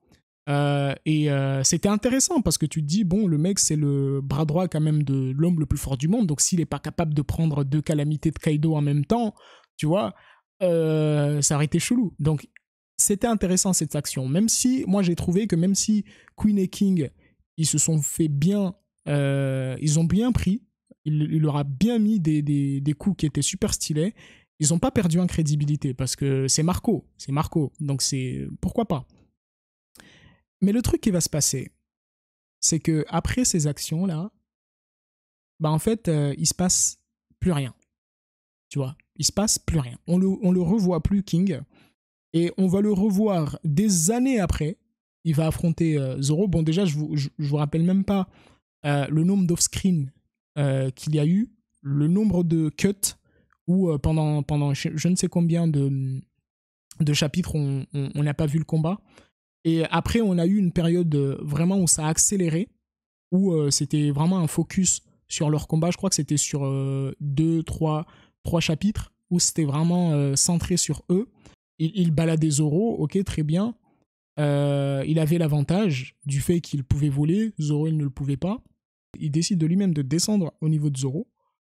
C'était intéressant parce que tu te dis, bon, le mec c'est le bras droit quand même de l'homme le plus fort du monde, donc s'il est pas capable de prendre deux calamités de Kaido en même temps, tu vois, ça aurait été chelou. Donc c'était intéressant cette action, même si moi j'ai trouvé que même si Queen et King ils se sont fait bien, ils ont bien pris, il leur a bien mis des coups qui étaient super stylés, ils ont pas perdu en crédibilité parce que c'est Marco, donc c'est pourquoi pas. Mais le truc qui va se passer, c'est que après ces actions-là, bah en fait, il se passe plus rien. Tu vois, il se passe plus rien. On le revoit plus, King. Et on va le revoir des années après. Il va affronter Zoro. Bon, déjà, je vous rappelle même pas le nombre d'off-screen qu'il y a eu, le nombre de cuts où pendant je ne sais combien de chapitres on n'a pas vu le combat. Et après, on a eu une période vraiment où ça a accéléré, où c'était vraiment un focus sur leur combat. Je crois que c'était sur 3 chapitres, où c'était vraiment centré sur eux. Il baladait Zoro, ok, très bien. Il avait l'avantage du fait qu'il pouvait voler, Zoro il ne le pouvait pas. Il décide de lui-même de descendre au niveau de Zoro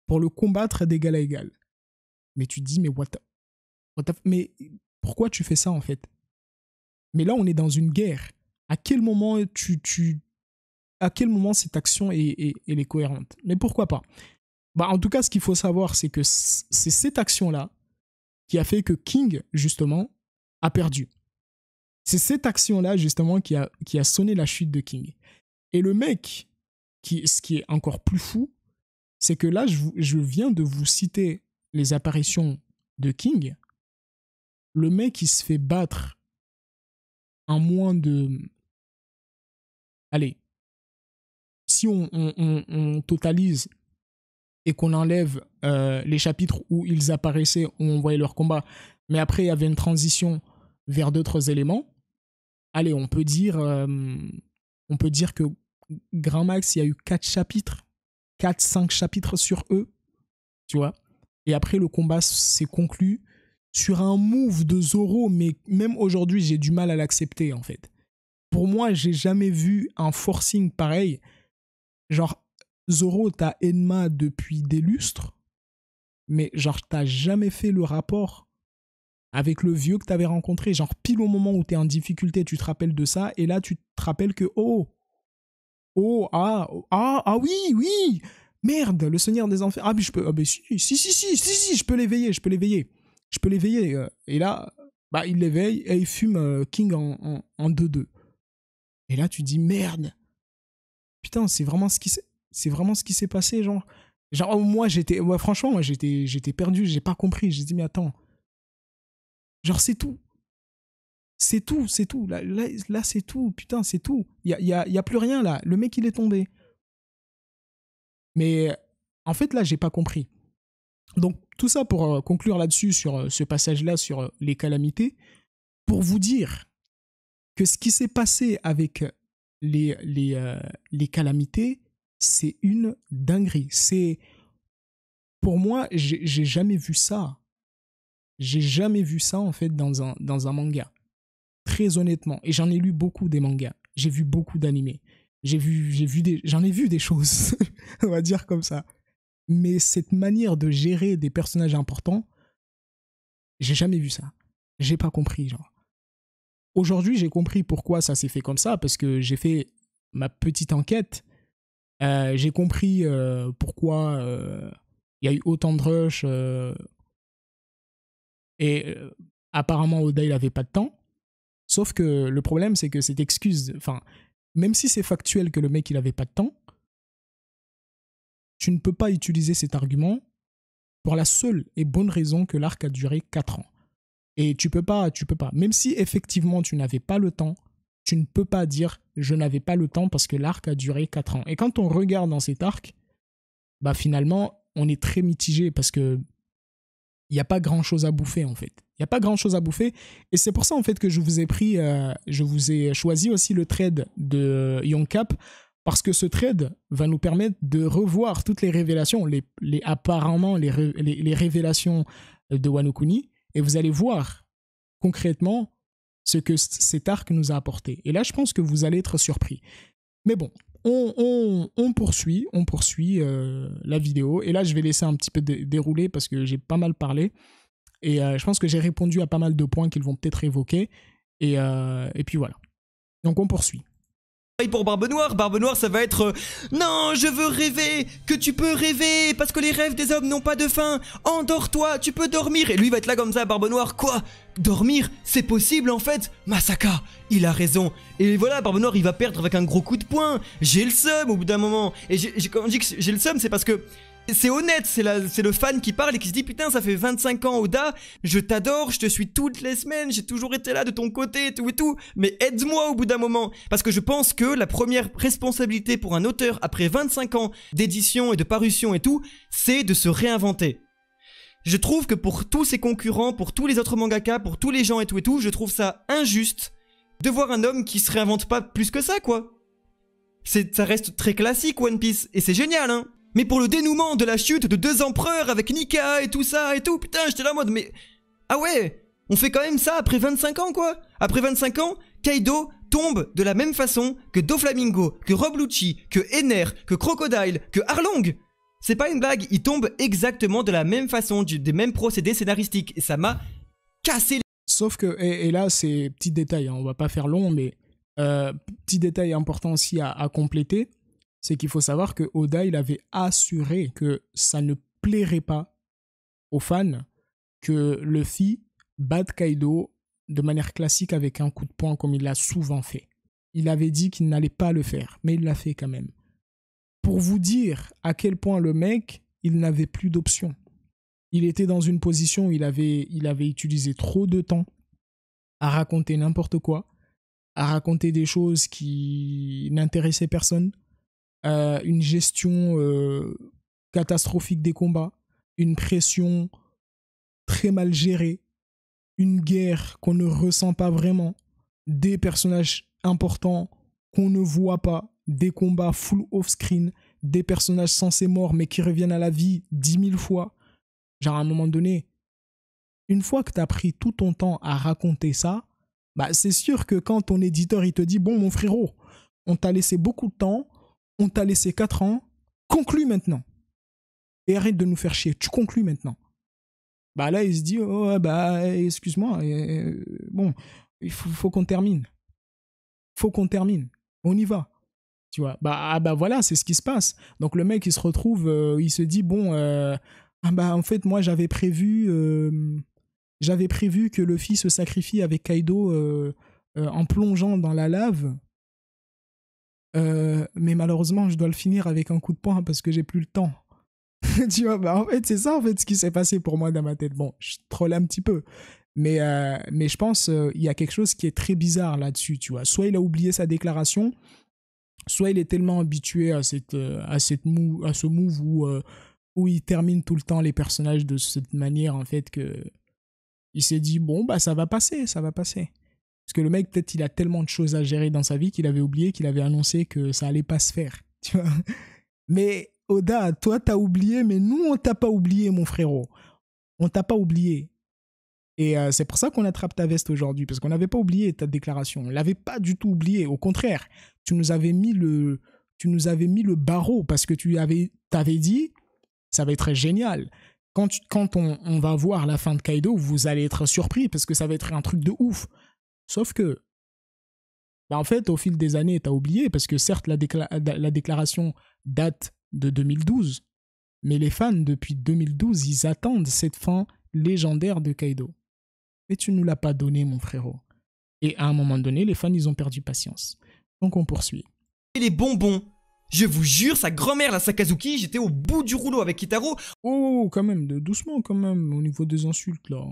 pour le combattre d'égal à égal. Mais tu te dis, mais mais pourquoi tu fais ça en fait? Mais là, on est dans une guerre. À quel moment à quel moment cette action elle est cohérente? Mais pourquoi pas? Bah, en tout cas, ce qu'il faut savoir, c'est que c'est cette action-là qui a fait que King, justement, a perdu. C'est cette action-là, justement, qui a sonné la chute de King. Et le mec, ce qui est encore plus fou, c'est que là, je viens de vous citer les apparitions de King. Le mec, il se fait battre en moins de... Allez, si on totalise et qu'on enlève les chapitres où ils apparaissaient, où on voyait leur combat, mais après, il y avait une transition vers d'autres éléments, allez, on peut dire que Grand Max, il y a eu 4-5 chapitres sur eux, tu vois. Et après, le combat s'est conclu sur un move de Zoro, mais même aujourd'hui, j'ai du mal à l'accepter, en fait. Pour moi, j'ai jamais vu un forcing pareil. Genre, Zoro, t'as Enma depuis des lustres, mais genre, t'as jamais fait le rapport avec le vieux que t'avais rencontré. Genre, pile au moment où t'es en difficulté, tu te rappelles de ça, et là, tu te rappelles que, oui, merde, le Seigneur des Enfers. Ah, mais je peux, si, je peux l'éveiller. Et là, bah, il l'éveille et il fume King en 2-2. Et là, tu dis, merde. Putain, c'est vraiment ce qui s'est passé, genre. Genre, moi, franchement, j'étais perdu, j'ai pas compris. J'ai dit, mais attends. Genre, c'est tout. C'est tout. Là, c'est tout. Putain, c'est tout. Il y a plus rien, là. Le mec, il est tombé. Mais en fait, là, j'ai pas compris. Donc, tout ça pour conclure là-dessus, sur ce passage-là, sur les calamités, pour vous dire que ce qui s'est passé avec les calamités, c'est une dinguerie. Pour moi, j'ai jamais vu ça. J'ai jamais vu ça, en fait, dans un manga. Très honnêtement. Et j'en ai lu beaucoup des mangas. J'ai vu beaucoup d'animés. J'en ai vu des choses, on va dire comme ça. Mais cette manière de gérer des personnages importants, j'ai jamais vu ça. J'ai pas compris, genre. Aujourd'hui, j'ai compris pourquoi ça s'est fait comme ça, parce que j'ai fait ma petite enquête. J'ai compris pourquoi il y a eu autant de rush. Apparemment, Oda, il avait pas de temps. Sauf que le problème, c'est que cette excuse... Enfin, même si c'est factuel que le mec, il avait pas de temps, tu ne peux pas utiliser cet argument pour la seule et bonne raison que l'arc a duré 4 ans. Et tu peux pas. Même si effectivement tu n'avais pas le temps, tu ne peux pas dire je n'avais pas le temps parce que l'arc a duré 4 ans. Et quand on regarde dans cet arc, bah finalement, on est très mitigé parce que il n'y a pas grand chose à bouffer en fait. Il n'y a pas grand chose à bouffer. Et c'est pour ça en fait que je vous ai choisi aussi le trade de Young Cap. Parce que ce trade va nous permettre de revoir toutes les révélations, apparemment les révélations de Wano Kuni, et vous allez voir concrètement ce que cet arc nous a apporté. Et là, je pense que vous allez être surpris. Mais bon, on poursuit la vidéo, et là, je vais laisser un petit peu dérouler parce que j'ai pas mal parlé, et je pense que j'ai répondu à pas mal de points qu'ils vont peut-être évoquer, et puis voilà. Donc on poursuit. Pareil pour Barbe Noire ça va être non, je veux rêver, que tu peux rêver, parce que les rêves des hommes n'ont pas de fin, endors-toi, tu peux dormir. Et lui va être là comme ça, Barbe Noire, quoi? Dormir, c'est possible en fait? Masaka, il a raison. Et voilà, Barbe Noire, il va perdre avec un gros coup de poing. J'ai le seum au bout d'un moment. Et quand on dit que j'ai le seum, c'est parce que C'est honnête, c'est le fan qui parle et qui se dit putain ça fait 25 ans Oda, je t'adore, je te suis toutes les semaines, j'ai toujours été là de ton côté et tout, mais aide-moi au bout d'un moment. Parce que je pense que la première responsabilité pour un auteur après 25 ans d'édition et de parution et tout, c'est de se réinventer. Je trouve que pour tous ses concurrents, pour tous les autres mangaka, pour tous les gens et tout, je trouve ça injuste de voir un homme qui se réinvente pas plus que ça quoi. Ça reste très classique One Piece et c'est génial hein. Mais pour le dénouement de la chute de 2 empereurs avec Nika et tout ça et tout, putain, j'étais là en mode, mais... Ah ouais, on fait quand même ça après 25 ans, quoi. Après 25 ans, Kaido tombe de la même façon que Doflamingo, que Rob Lucci, que Ener, que Crocodile, que Arlong. C'est pas une blague, il tombe exactement de la même façon, des mêmes procédés scénaristiques. Et ça m'a cassé les... Sauf que, et là, c'est petit détail, hein, on va pas faire long, mais petit détail important aussi à compléter, c'est qu'il faut savoir que Oda, il avait assuré que ça ne plairait pas aux fans que Luffy batte Kaido de manière classique avec un coup de poing comme il l'a souvent fait. Il avait dit qu'il n'allait pas le faire, mais il l'a fait quand même. Pour vous dire à quel point le mec, il n'avait plus d'options. Il était dans une position où il avait utilisé trop de temps à raconter n'importe quoi, à raconter des choses qui n'intéressaient personne, une gestion catastrophique des combats, une pression très mal gérée, une guerre qu'on ne ressent pas vraiment, des personnages importants qu'on ne voit pas, des combats full off-screen, des personnages censés morts mais qui reviennent à la vie 10 000 fois. Genre à un moment donné, une fois que tu as pris tout ton temps à raconter ça, bah c'est sûr que quand ton éditeur il te dit « Bon mon frérot, on t'a laissé beaucoup de temps, on t'a laissé 4 ans, conclue maintenant. Et arrête de nous faire chier, tu conclus maintenant. » Bah là, il se dit, oh, bah, excuse-moi, bon, il faut qu'on termine. Faut qu'on termine. On y va. Tu vois, bah voilà, c'est ce qui se passe. Donc le mec, il se retrouve, il se dit, bon, en fait, moi, j'avais prévu que Luffy se sacrifie avec Kaido en plongeant dans la lave. Mais malheureusement, je dois le finir avec un coup de poing parce que j'ai plus le temps. Tu vois, bah en fait, c'est ça en fait ce qui s'est passé pour moi dans ma tête. Bon, je troll un petit peu. Mais je pense il y a quelque chose qui est très bizarre là-dessus, tu vois. Soit il a oublié sa déclaration, soit il est tellement habitué à ce move où il termine tout le temps les personnages de cette manière, en fait, que il s'est dit, bon, bah ça va passer, ça va passer. Parce que le mec, peut-être, il a tellement de choses à gérer dans sa vie qu'il avait oublié qu'il avait annoncé que ça allait pas se faire, tu vois. Mais Oda, toi, t'as oublié, mais nous, on t'a pas oublié, mon frérot. On t'a pas oublié. Et c'est pour ça qu'on attrape ta veste aujourd'hui, parce qu'on n'avait pas oublié ta déclaration. On l'avait pas du tout oublié. Au contraire, tu nous avais mis le barreau, parce que t'avais dit, ça va être génial. Quand on va voir la fin de Kaido, vous allez être surpris, parce que ça va être un truc de ouf. Sauf que, bah en fait, au fil des années, t'as oublié, parce que certes, la déclaration date de 2012, mais les fans, depuis 2012, ils attendent cette fin légendaire de Kaido. Mais tu nous l'as pas donné, mon frérot. Et à un moment donné, les fans, ils ont perdu patience. Donc on poursuit. Et les bonbons, je vous jure, sa grand-mère, la Sakazuki, j'étais au bout du rouleau avec Kitaro. Oh, quand même, doucement quand même, au niveau des insultes, là.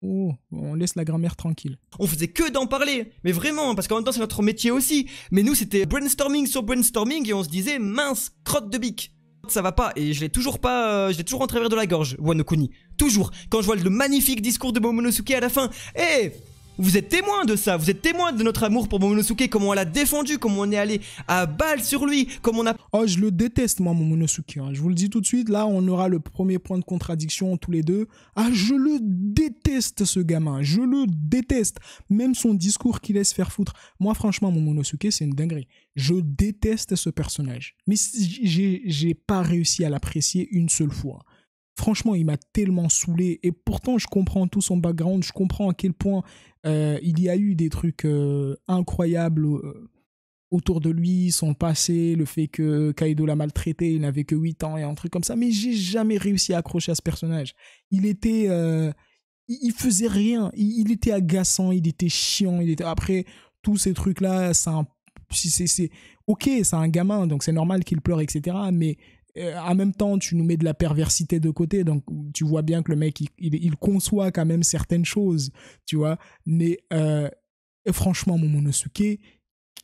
Oh, on laisse la grand-mère tranquille. On faisait que d'en parler, mais vraiment, parce qu'en même temps c'est notre métier aussi. Mais nous c'était brainstorming sur brainstorming et on se disait mince, crotte de bique. Ça va pas, et je l'ai toujours en travers de la gorge, Wano Kuni. Toujours, quand je vois le magnifique discours de Momonosuke à la fin. Vous êtes témoin de ça, vous êtes témoin de notre amour pour Momonosuke, comment on l'a défendu, comment on est allé à balle sur lui, comment on a... Oh, je le déteste, moi, Momonosuke. Hein. Je vous le dis tout de suite, là, on aura le premier point de contradiction tous les deux. Ah, je le déteste, ce gamin. Je le déteste. Même son discours qui laisse faire foutre. Moi, franchement, Momonosuke, c'est une dinguerie. Je déteste ce personnage. Mais j'ai pas réussi à l'apprécier une seule fois. Franchement, il m'a tellement saoulé. Et pourtant, je comprends tout son background. Je comprends à quel point il y a eu des trucs incroyables autour de lui, son passé, le fait que Kaido l'a maltraité, il n'avait que 8 ans et un truc comme ça. Mais j'ai jamais réussi à accrocher à ce personnage. Il était... il faisait rien. Il était agaçant, il était chiant. Après, tous ces trucs-là, ok, c'est un gamin, donc c'est normal qu'il pleure, etc. Mais En même temps, tu nous mets de la perversité de côté, donc tu vois bien que le mec, il conçoit quand même certaines choses, tu vois. Mais franchement, Momonosuke,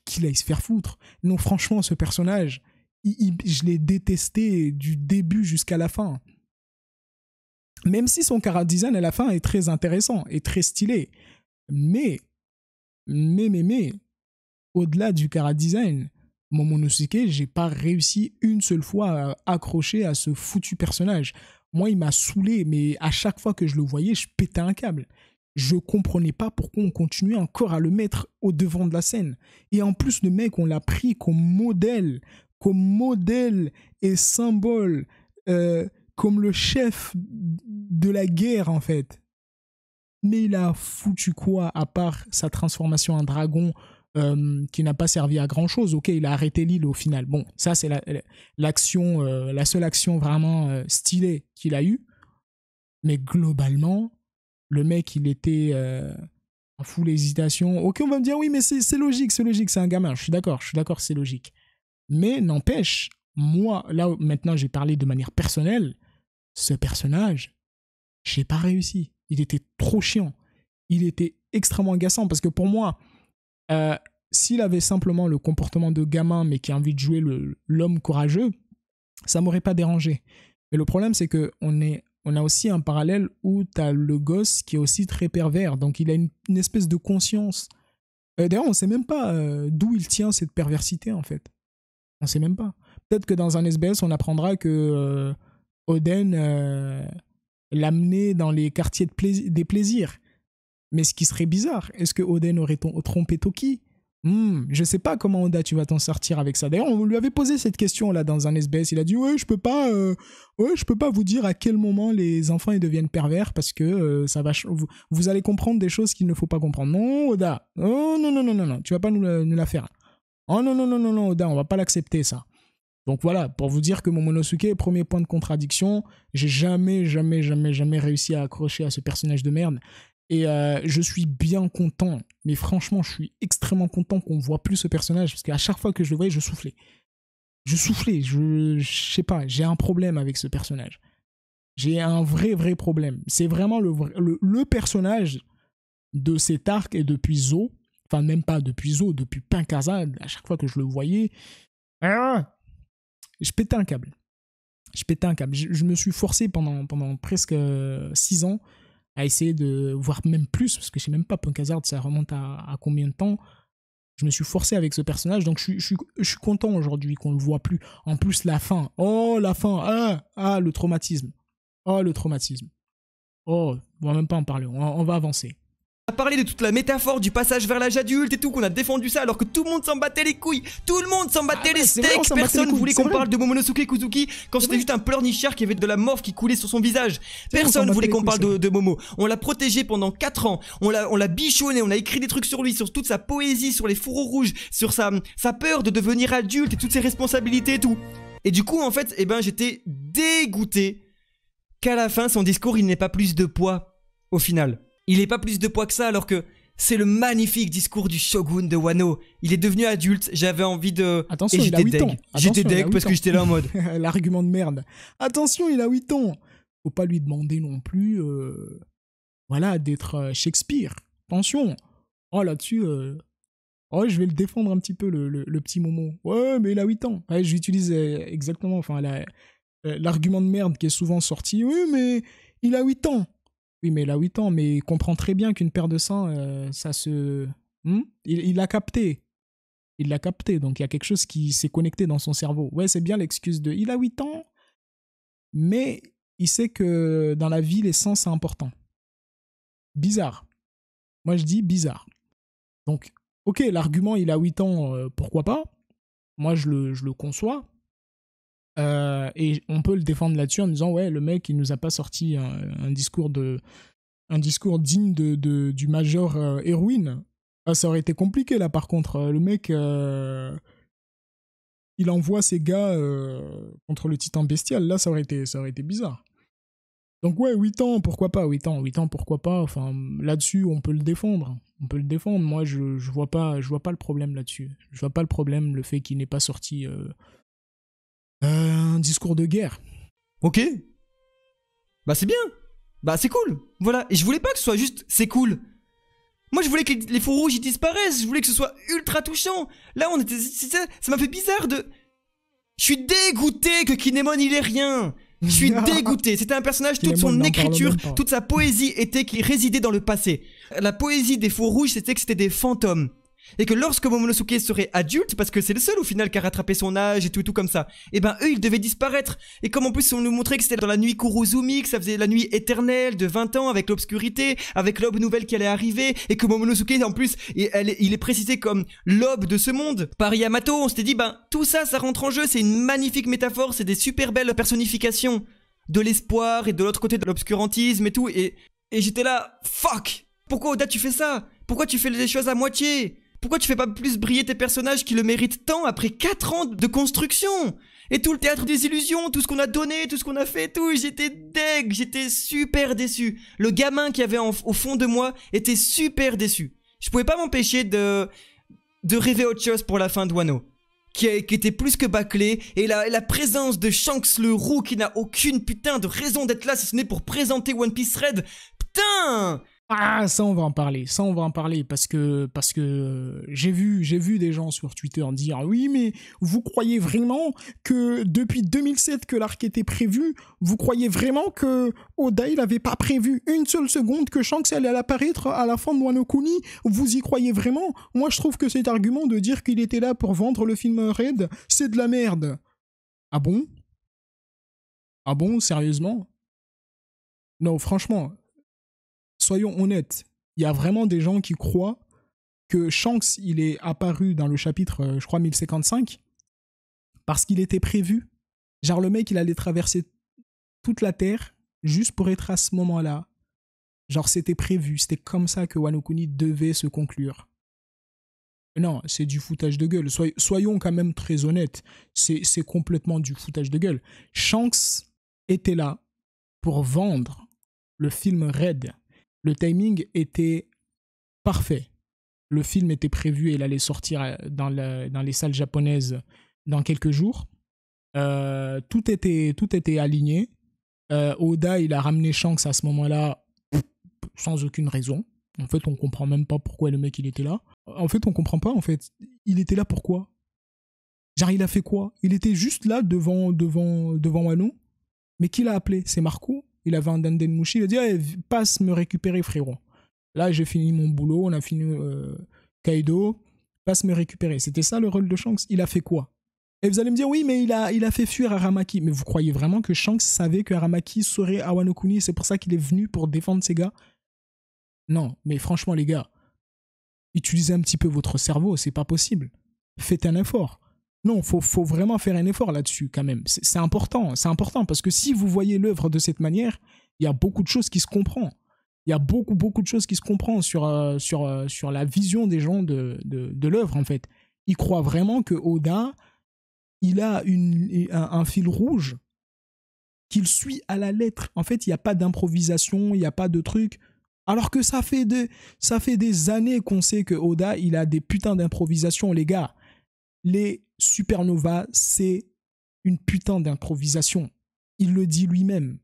qu'il aille se faire foutre. Non, franchement, ce personnage, je l'ai détesté du début jusqu'à la fin. Même si son chara design à la fin est très intéressant et très stylé. Mais, au-delà du chara design, Momonosuke, j'ai pas réussi une seule fois à accrocher à ce foutu personnage. Moi, il m'a saoulé, mais à chaque fois que je le voyais, je pétais un câble. Je comprenais pas pourquoi on continuait encore à le mettre au devant de la scène. Et en plus, le mec, on l'a pris comme modèle et symbole, comme le chef de la guerre, en fait. Mais il a foutu quoi, à part sa transformation en dragon, qui n'a pas servi à grand chose. Ok, il a arrêté l'île au final. Bon, ça c'est l'action, la seule action vraiment stylée qu'il a eue. Mais globalement, le mec, il était en full hésitation. Ok, on va me dire oui, mais c'est logique, c'est un gamin. Je suis d'accord, c'est logique. Mais n'empêche, moi, là maintenant j'ai parlé de manière personnelle, ce personnage, j'ai pas réussi. Il était trop chiant. Il était extrêmement agaçant parce que pour moi, s'il avait simplement le comportement de gamin mais qui a envie de jouer l'homme courageux, ça m'aurait pas dérangé. Mais le problème, c'est qu'on a aussi un parallèle où tu as le gosse qui est aussi très pervers. Donc il a une espèce de conscience. D'ailleurs, on ne sait même pas d'où il tient cette perversité, en fait. On ne sait même pas. Peut-être que dans un SBS, on apprendra que Oden l'amenait dans les quartiers des plaisirs. Mais ce qui serait bizarre, est-ce que Oden aurait trompé Toki? Je sais pas comment, Oda, tu vas t'en sortir avec ça. D'ailleurs, on lui avait posé cette question là dans un SBS. Il a dit ouais, je peux pas vous dire à quel moment les enfants ils deviennent pervers parce que ça va vous allez comprendre des choses qu'il ne faut pas comprendre. Non, Oda. Oh non non non non non, tu vas pas nous la faire. Oh non non non non non, Oda, on va pas l'accepter ça. Donc voilà, pour vous dire que Momonosuke, premier point de contradiction, j'ai jamais réussi à accrocher à ce personnage de merde. Et je suis bien content, mais franchement, je suis extrêmement content qu'on voit plus ce personnage, parce qu'à chaque fois que je le voyais, je soufflais. Je sais pas, j'ai un problème avec ce personnage. J'ai un vrai problème. C'est vraiment le personnage de cet arc et depuis Zo, enfin même pas depuis Zo, depuis Pinkasa, à chaque fois que je le voyais, je pétais un câble. Je me suis forcé pendant presque 6 ans à essayer de voir même plus, parce que je sais même pas Punk Hazard, ça remonte à combien de temps. Je me suis forcé avec ce personnage, donc je suis content aujourd'hui qu'on le voit plus. En plus, la fin. Oh, la fin. Le traumatisme. Oh, le traumatisme. Oh, on va même pas en parler, on va avancer. On a parlé de toute la métaphore du passage vers l'âge adulte et tout, qu'on a défendu ça alors que tout le monde s'en battait les couilles. Tout le monde s'en battait les steaks. Personne voulait qu'on parle de Momonosuke Kuzuki quand c'était juste un pleurnichard qui avait de la morve qui coulait sur son visage. Personne voulait qu'on parle de Momo. On l'a protégé pendant 4 ans. On l'a bichonné, on a écrit des trucs sur lui, sur toute sa poésie, sur les fourreaux rouges, sur sa peur de devenir adulte et toutes ses responsabilités et tout. Et du coup, en fait, j'étais dégoûté qu'à la fin, son discours, il n'ait pas plus de poids au final. Il n'est pas plus de poids que ça alors que c'est le magnifique discours du shogun de Wano. Il est devenu adulte, j'avais envie de... Attention, il a 8 ans. J'étais deg parce que j'étais là en mode... L'argument de merde. Attention, il a 8 ans. Faut pas lui demander non plus d'être Shakespeare. Attention. Oh, là-dessus... je vais le défendre un petit peu, le petit Momo. Ouais, mais il a 8 ans. Ouais, j'utilise exactement l'argument de merde qui est souvent sorti. Oui, mais il a 8 ans. Oui, mais il a 8 ans, mais il comprend très bien qu'une paire de seins, ça se... Il l'a capté. Il l'a capté, donc il y a quelque chose qui s'est connecté dans son cerveau. Ouais, c'est bien l'excuse de... Il a 8 ans, mais il sait que dans la vie, les sens, c'est important. Bizarre. Moi, je dis bizarre. Donc, ok, l'argument, il a 8 ans, pourquoi pas? Moi, je le conçois. Et on peut le défendre là-dessus en disant ouais, le mec il nous a pas sorti un discours digne du major héroïne. Ça aurait été compliqué là par contre. Le mec il envoie ses gars contre le titan bestial. Là ça aurait été bizarre. Donc ouais, 8 ans, pourquoi pas, 8 ans, pourquoi pas. Enfin, là-dessus, on peut le défendre. Moi, je vois pas le problème là-dessus. Je vois pas le problème, le fait qu'il n'ait pas sorti Un discours de guerre. Ok. Bah c'est bien. Bah c'est cool. Voilà. Et je voulais pas que ce soit juste c'est cool. Moi je voulais que les faux rouges ils disparaissent. Je voulais que ce soit ultra touchant. Là on était... Ça m'a fait bizarre de... Je suis dégoûté que Kinemon il ait rien. Je suis dégoûté. C'était un personnage, toute son écriture, toute sa poésie était qu'il résidait dans le passé. La poésie des faux rouges, c'était que c'était des fantômes. Et que lorsque Momonosuke serait adulte, parce que c'est le seul au final qui a rattrapé son âge et tout comme ça, et ben eux ils devaient disparaître. Et comme en plus on nous montrait que c'était dans la nuit Kurozumi, que ça faisait la nuit éternelle de 20 ans avec l'obscurité, avec l'aube nouvelle qui allait arriver, et que Momonosuke en plus il est précisé comme l'aube de ce monde par Yamato, on s'était dit ben tout ça rentre en jeu, c'est une magnifique métaphore, c'est des super belles personnifications de l'espoir et de l'autre côté de l'obscurantisme et tout, et j'étais là, fuck, pourquoi Oda tu fais ça? Pourquoi tu fais les choses à moitié? Pourquoi tu fais pas plus briller tes personnages qui le méritent tant après 4 ans de construction? Et tout le théâtre des illusions, tout ce qu'on a donné, tout ce qu'on a fait, tout, j'étais deg, j'étais super déçu. Le gamin qui avait au fond de moi était super déçu. Je pouvais pas m'empêcher de rêver autre chose pour la fin de Wano. Qui était plus que bâclé, et la présence de Shanks le roux qui n'a aucune putain de raison d'être là si ce n'est pour présenter One Piece Red. Putain! Ah, ça on va en parler, parce que j'ai vu des gens sur Twitter dire oui mais vous croyez vraiment que depuis 2007 que l'arc était prévu, vous croyez vraiment que Oda il avait pas prévu une seule seconde que Shanks allait apparaître à la fin de Wano Kuni, vous y croyez vraiment? Moi je trouve que cet argument de dire qu'il était là pour vendre le film Red, c'est de la merde. Ah bon? Ah bon, sérieusement? Non, franchement, soyons honnêtes, il y a vraiment des gens qui croient que Shanks, il est apparu dans le chapitre, je crois, 1055, parce qu'il était prévu. Genre, le mec, il allait traverser toute la Terre juste pour être à ce moment-là. Genre, c'était prévu, c'était comme ça que Wano Kuni devait se conclure. Non, c'est du foutage de gueule. Soyons quand même très honnêtes, c'est complètement du foutage de gueule. Shanks était là pour vendre le film Red. Le timing était parfait. Le film était prévu et il allait sortir dans les salles japonaises dans quelques jours. Tout était aligné. Oda, il a ramené Shanks à ce moment-là sans aucune raison. En fait, on comprend même pas pourquoi le mec il était là. En fait, on comprend pas. En fait, il était là pourquoi? Genre, il a fait quoi? Il était juste là devant Wano. Mais qui l'a appelé? C'est Marco. Il avait un Dandenmushi, il a dit hey, passe me récupérer frérot. Là j'ai fini mon boulot, on a fini Kaido, passe me récupérer. C'était ça le rôle de Shanks. Il a fait quoi? Et vous allez me dire oui mais il a fait fuir Aramaki. Mais vous croyez vraiment que Shanks savait que Aramaki serait à Wano Kuni, c'est pour ça qu'il est venu pour défendre ses gars? Non, mais franchement les gars, utilisez un petit peu votre cerveau, c'est pas possible. Faites un effort. Non, faut vraiment faire un effort là-dessus quand même. C'est important parce que si vous voyez l'œuvre de cette manière, il y a beaucoup de choses qui se comprennent. Il y a beaucoup de choses qui se comprennent sur la vision des gens de l'œuvre en fait. Ils croient vraiment que Oda, il a un fil rouge qu'il suit à la lettre. En fait, il n'y a pas d'improvisation, il n'y a pas de truc. Alors que ça fait des années qu'on sait que Oda, il a des putains d'improvisations, les gars. Les supernovas, c'est une putain d'improvisation. Il le dit lui-même.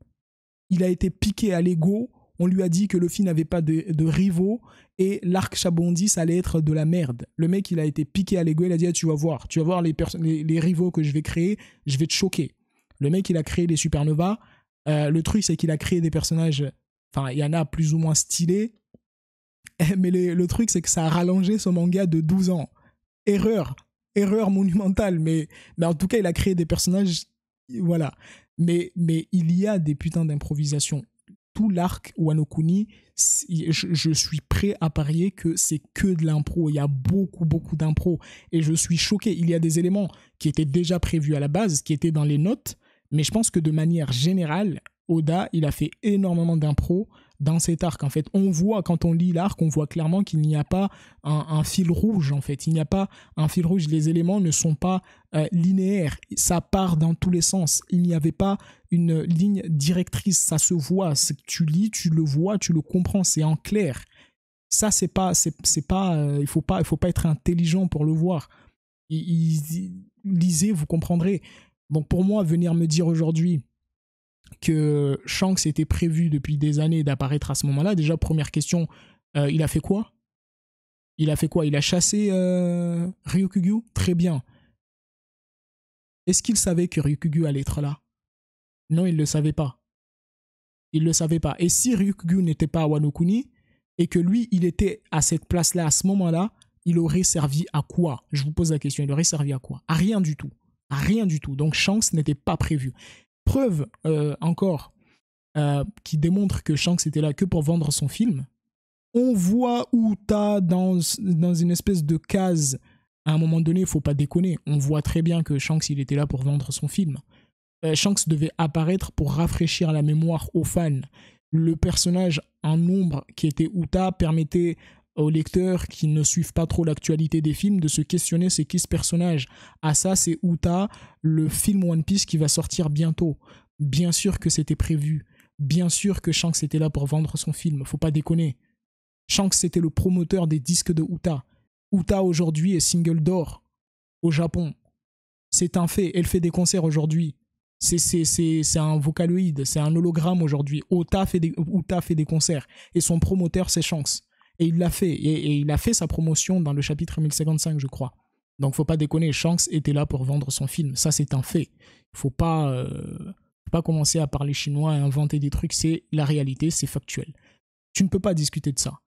Il a été piqué à l'ego. On lui a dit que Luffy n'avait pas de rivaux et l'arc Shabondi, ça allait être de la merde. Le mec, il a été piqué à l'ego. Il a dit ah, tu vas voir les rivaux que je vais créer, je vais te choquer. Le mec, il a créé les supernovas. Le truc, c'est qu'il a créé des personnages. Enfin, il y en a plus ou moins stylés. Mais le truc, c'est que ça a rallongé son manga de 12 ans. Erreur monumentale, mais en tout cas, il a créé des personnages, voilà. Mais il y a des putains d'improvisations. Tout l'arc Wano Kuni, je suis prêt à parier que c'est que de l'impro. Il y a beaucoup d'impro. Et je suis choqué. Il y a des éléments qui étaient déjà prévus à la base, qui étaient dans les notes, mais je pense que de manière générale, Oda, il a fait énormément d'impro dans cet arc. En fait, on voit, quand on lit l'arc, on voit clairement qu'il n'y a pas un fil rouge, en fait. Il n'y a pas un fil rouge. Les éléments ne sont pas linéaires. Ça part dans tous les sens. Il n'y avait pas une ligne directrice. Ça se voit. Tu lis, tu le vois, tu le comprends. C'est en clair. Ça, c'est pas, il faut pas être intelligent pour le voir. Lisez, vous comprendrez. Donc pour moi, venir me dire aujourd'hui que Shanks était prévu depuis des années d'apparaître à ce moment-là, déjà première question, il a fait quoi? Il a fait quoi? Il a chassé Ryukugyu? Très bien. Est-ce qu'il savait que Ryukugyu allait être là? Non, il ne le savait pas. Il ne le savait pas. Et si Ryukugyu n'était pas à Wano Kuni, et que lui, il était à cette place-là, à ce moment-là, il aurait servi à quoi? Je vous pose la question, il aurait servi à quoi? À rien du tout. À rien du tout. Donc Shanks n'était pas prévu. Preuve encore qui démontre que Shanks était là que pour vendre son film. On voit Uta dans une espèce de case. À un moment donné, il ne faut pas déconner. On voit très bien que Shanks, il était là pour vendre son film. Shanks devait apparaître pour rafraîchir la mémoire aux fans. Le personnage en ombre qui était Uta permettait aux lecteurs qui ne suivent pas trop l'actualité des films de se questionner c'est qui ce personnage. Ah ça c'est Uta, le film One Piece qui va sortir bientôt. Bien sûr que c'était prévu. Bien sûr que Shanks était là pour vendre son film. Faut pas déconner. Shanks c'était le promoteur des disques de Uta. Uta aujourd'hui est single d'or au Japon. C'est un fait. Elle fait des concerts aujourd'hui. C'est un vocaloïde, c'est un hologramme aujourd'hui. Uta fait des concerts et son promoteur c'est Shanks. Et il l'a fait. Et il a fait sa promotion dans le chapitre 1055, je crois. Donc faut pas déconner, Shanks était là pour vendre son film. Ça c'est un fait. Faut pas commencer à parler chinois et inventer des trucs. C'est la réalité, c'est factuel. Tu ne peux pas discuter de ça.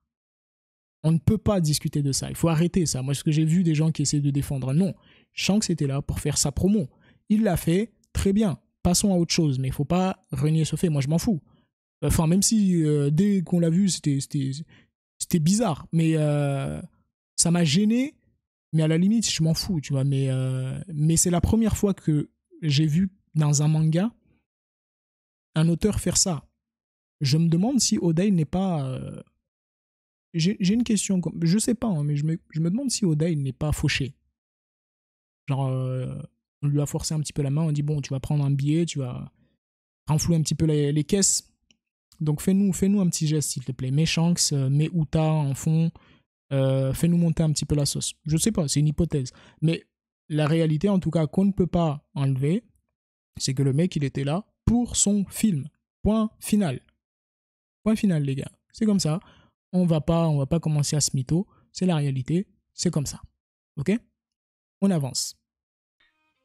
On ne peut pas discuter de ça. Il faut arrêter ça. Moi, ce que j'ai vu des gens qui essaient de défendre. Non, Shanks était là pour faire sa promo. Il l'a fait. Très bien, passons à autre chose, mais il ne faut pas renier ce fait, moi je m'en fous. Enfin, même si dès qu'on l'a vu, c'était bizarre, mais ça m'a gêné, mais à la limite, je m'en fous, tu vois. Mais c'est la première fois que j'ai vu dans un manga un auteur faire ça. Je me demande si Oda il n'est pas... J'ai une question, je sais pas, hein, mais je me demande si Oda il n'est pas fauché. Genre... on lui a forcé un petit peu la main, on dit bon, tu vas prendre un billet, tu vas renflouer un petit peu les caisses. Donc fais-nous un petit geste, s'il te plaît. Mets Shanks, mets Uta en fond, fais-nous monter un petit peu la sauce. Je sais pas, c'est une hypothèse. Mais la réalité, en tout cas, qu'on ne peut pas enlever, c'est que le mec, il était là pour son film. Point final. Point final, les gars. C'est comme ça. On va pas commencer à se mytho. C'est la réalité. C'est comme ça. Ok? On avance.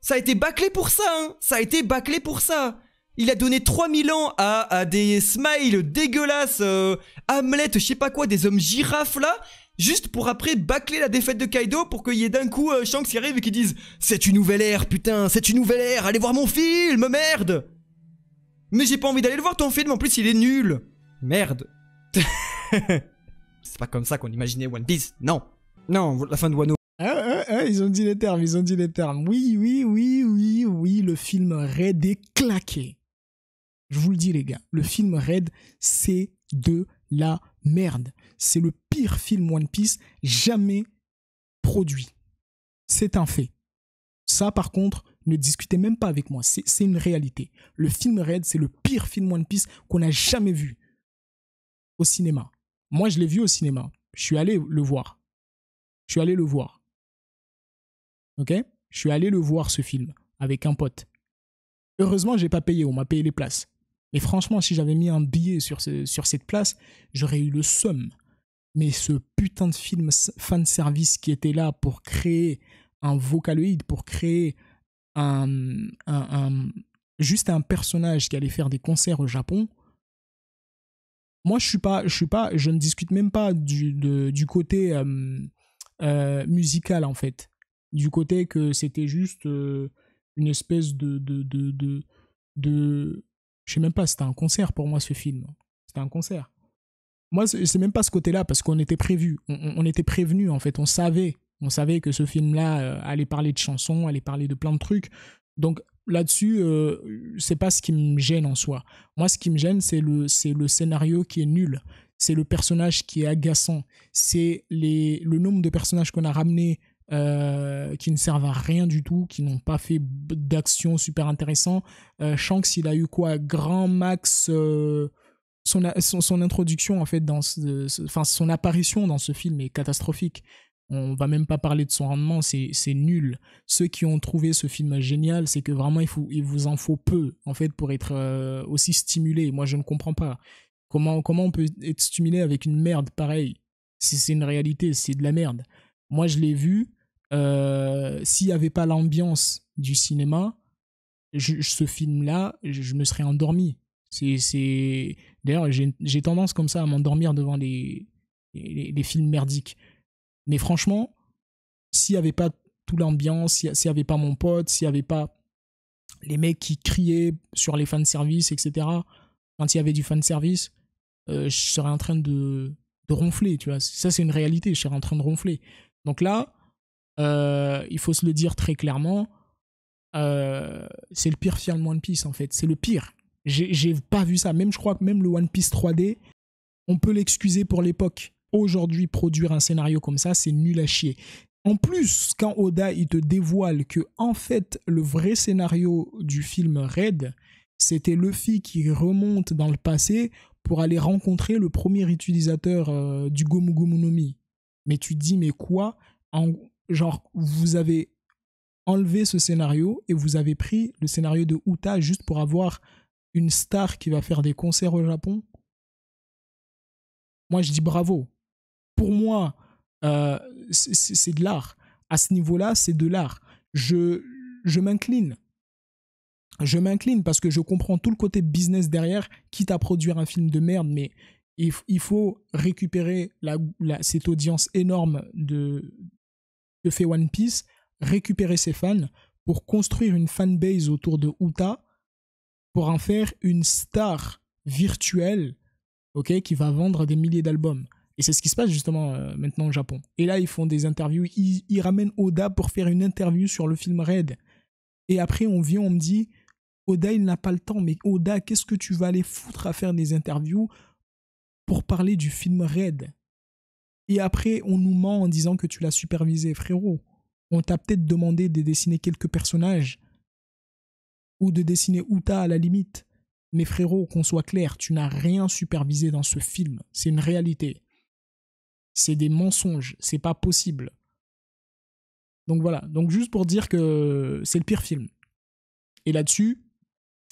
Ça a été bâclé pour ça, hein. Ça a été bâclé pour ça. Il a donné 3000 ans à des smiles dégueulasses, Hamlet, je sais pas quoi, des hommes girafes là, juste pour après bâcler la défaite de Kaido pour qu'il y ait d'un coup Shanks qui arrive et qui dise « C'est une nouvelle ère, putain, c'est une nouvelle ère, allez voir mon film, merde !» Mais j'ai pas envie d'aller le voir ton film, en plus il est nul. Merde. C'est pas comme ça qu'on imaginait One Piece, non. Non, la fin de Wano. Ils ont dit les termes, Oui, le film Red est claqué. Je vous le dis les gars, le film Red, c'est de la merde. C'est le pire film One Piece jamais produit. C'est un fait. Ça par contre, ne discutez même pas avec moi, c'est une réalité. Le film Red, c'est le pire film One Piece qu'on a jamais vu au cinéma. Moi, je l'ai vu au cinéma. Je suis allé le voir. Ok? Je suis allé le voir ce film avec un pote. Heureusement, j'ai pas payé, on m'a payé les places. Mais franchement, si j'avais mis un billet sur cette place, j'aurais eu le seum. Mais ce putain de film fanservice qui était là pour créer un vocaloïde, pour créer juste un personnage qui allait faire des concerts au Japon. Moi, je ne discute même pas du côté musical en fait. Du côté que c'était juste une espèce de je sais même pas, c'était un concert pour moi ce film. C'était un concert. Moi, c'est même pas ce côté-là parce qu'on était prévu. On était prévenus en fait. On savait que ce film-là allait parler de chansons, allait parler de plein de trucs. Donc là-dessus, c'est pas ce qui me gêne en soi. Moi, ce qui me gêne, c'est le scénario qui est nul. C'est le personnage qui est agaçant. C'est le nombre de personnages qu'on a ramenés qui ne servent à rien du tout, qui n'ont pas fait d'action super intéressant. Shanks, il a eu quoi? Grand max... son introduction en fait son apparition dans ce film est catastrophique. On va même pas parler de son rendement, c'est nul. Ceux qui ont trouvé ce film génial, c'est que vraiment il vous en faut peu en fait pour être aussi stimulé. Moi je ne comprends pas comment on peut être stimulé avec une merde pareille. Si c'est une réalité, c'est de la merde. Moi je l'ai vu, s'il y avait pas l'ambiance du cinéma, ce film-là, je me serais endormi. D'ailleurs j'ai tendance comme ça à m'endormir devant les films merdiques. Mais franchement, s'il n'y avait pas toute l'ambiance, s'il n'y avait pas mon pote, s'il n'y avait pas les mecs qui criaient sur les fanservice, etc., quand il y avait du fanservice, je serais en train de ronfler, tu vois. Ça, c'est une réalité, je serais en train de ronfler. Donc là, il faut se le dire très clairement, c'est le pire film One Piece, en fait. C'est le pire. J'ai pas vu ça. Même, je crois que même le One Piece 3D, on peut l'excuser pour l'époque. Aujourd'hui, produire un scénario comme ça, c'est nul à chier. En plus, quand Oda il te dévoile que en fait le vrai scénario du film Red, c'était Luffy qui remonte dans le passé pour aller rencontrer le premier utilisateur du Gomu Gomu no Mi. Mais tu te dis mais quoi? Genre vous avez enlevé ce scénario et vous avez pris le scénario de Uta juste pour avoir une star qui va faire des concerts au Japon? Moi je dis bravo. Pour moi, c'est de l'art. À ce niveau-là, c'est de l'art. Je m'incline. Je m'incline parce que je comprends tout le côté business derrière, quitte à produire un film de merde, mais il faut récupérer cette audience énorme que fait One Piece, récupérer ses fans pour construire une fanbase autour de Uta, pour en faire une star virtuelle, okay, qui va vendre des milliers d'albums. Et c'est ce qui se passe justement maintenant au Japon. Et là, ils font des interviews. Ils ramènent Oda pour faire une interview sur le film Red. Et après, on me dit, Oda, il n'a pas le temps. Mais Oda, qu'est-ce que tu vas aller foutre à faire des interviews pour parler du film Red? Et après, on nous ment en disant que tu l'as supervisé. Frérot, on t'a peut-être demandé de dessiner quelques personnages. Ou de dessiner Uta à la limite. Mais frérot, qu'on soit clair, tu n'as rien supervisé dans ce film. C'est une réalité. C'est des mensonges, c'est pas possible. Donc voilà, donc juste pour dire que c'est le pire film. Et là-dessus,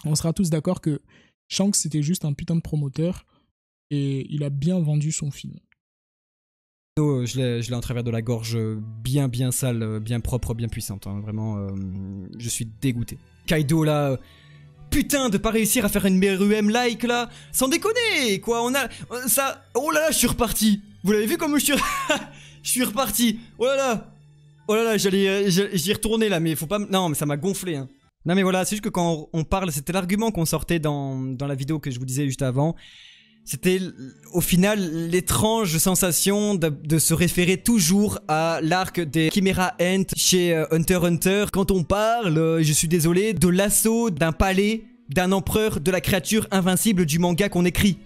on sera tous d'accord que Shanks c'était juste un putain de promoteur et il a bien vendu son film. Je l'ai en travers de la gorge bien sale, bien propre, bien puissante. Hein. Vraiment, je suis dégoûté. Kaido là... Putain, de pas réussir à faire une BRUM like là, sans déconner quoi, on a ça. Oh là là, je suis reparti. Vous l'avez vu comme je suis reparti. Oh là là, j'y retourné là, mais faut pas. Non, mais ça m'a gonflé. Hein. Non mais voilà, c'est juste que quand on parle, c'était l'argument qu'on sortait dans la vidéo que je vous disais juste avant. C'était au final l'étrange sensation de se référer toujours à l'arc des Chimera Ant chez Hunter x Hunter. Quand on parle, je suis désolé, de l'assaut d'un palais, d'un empereur, de la créature invincible du manga qu'on écrit.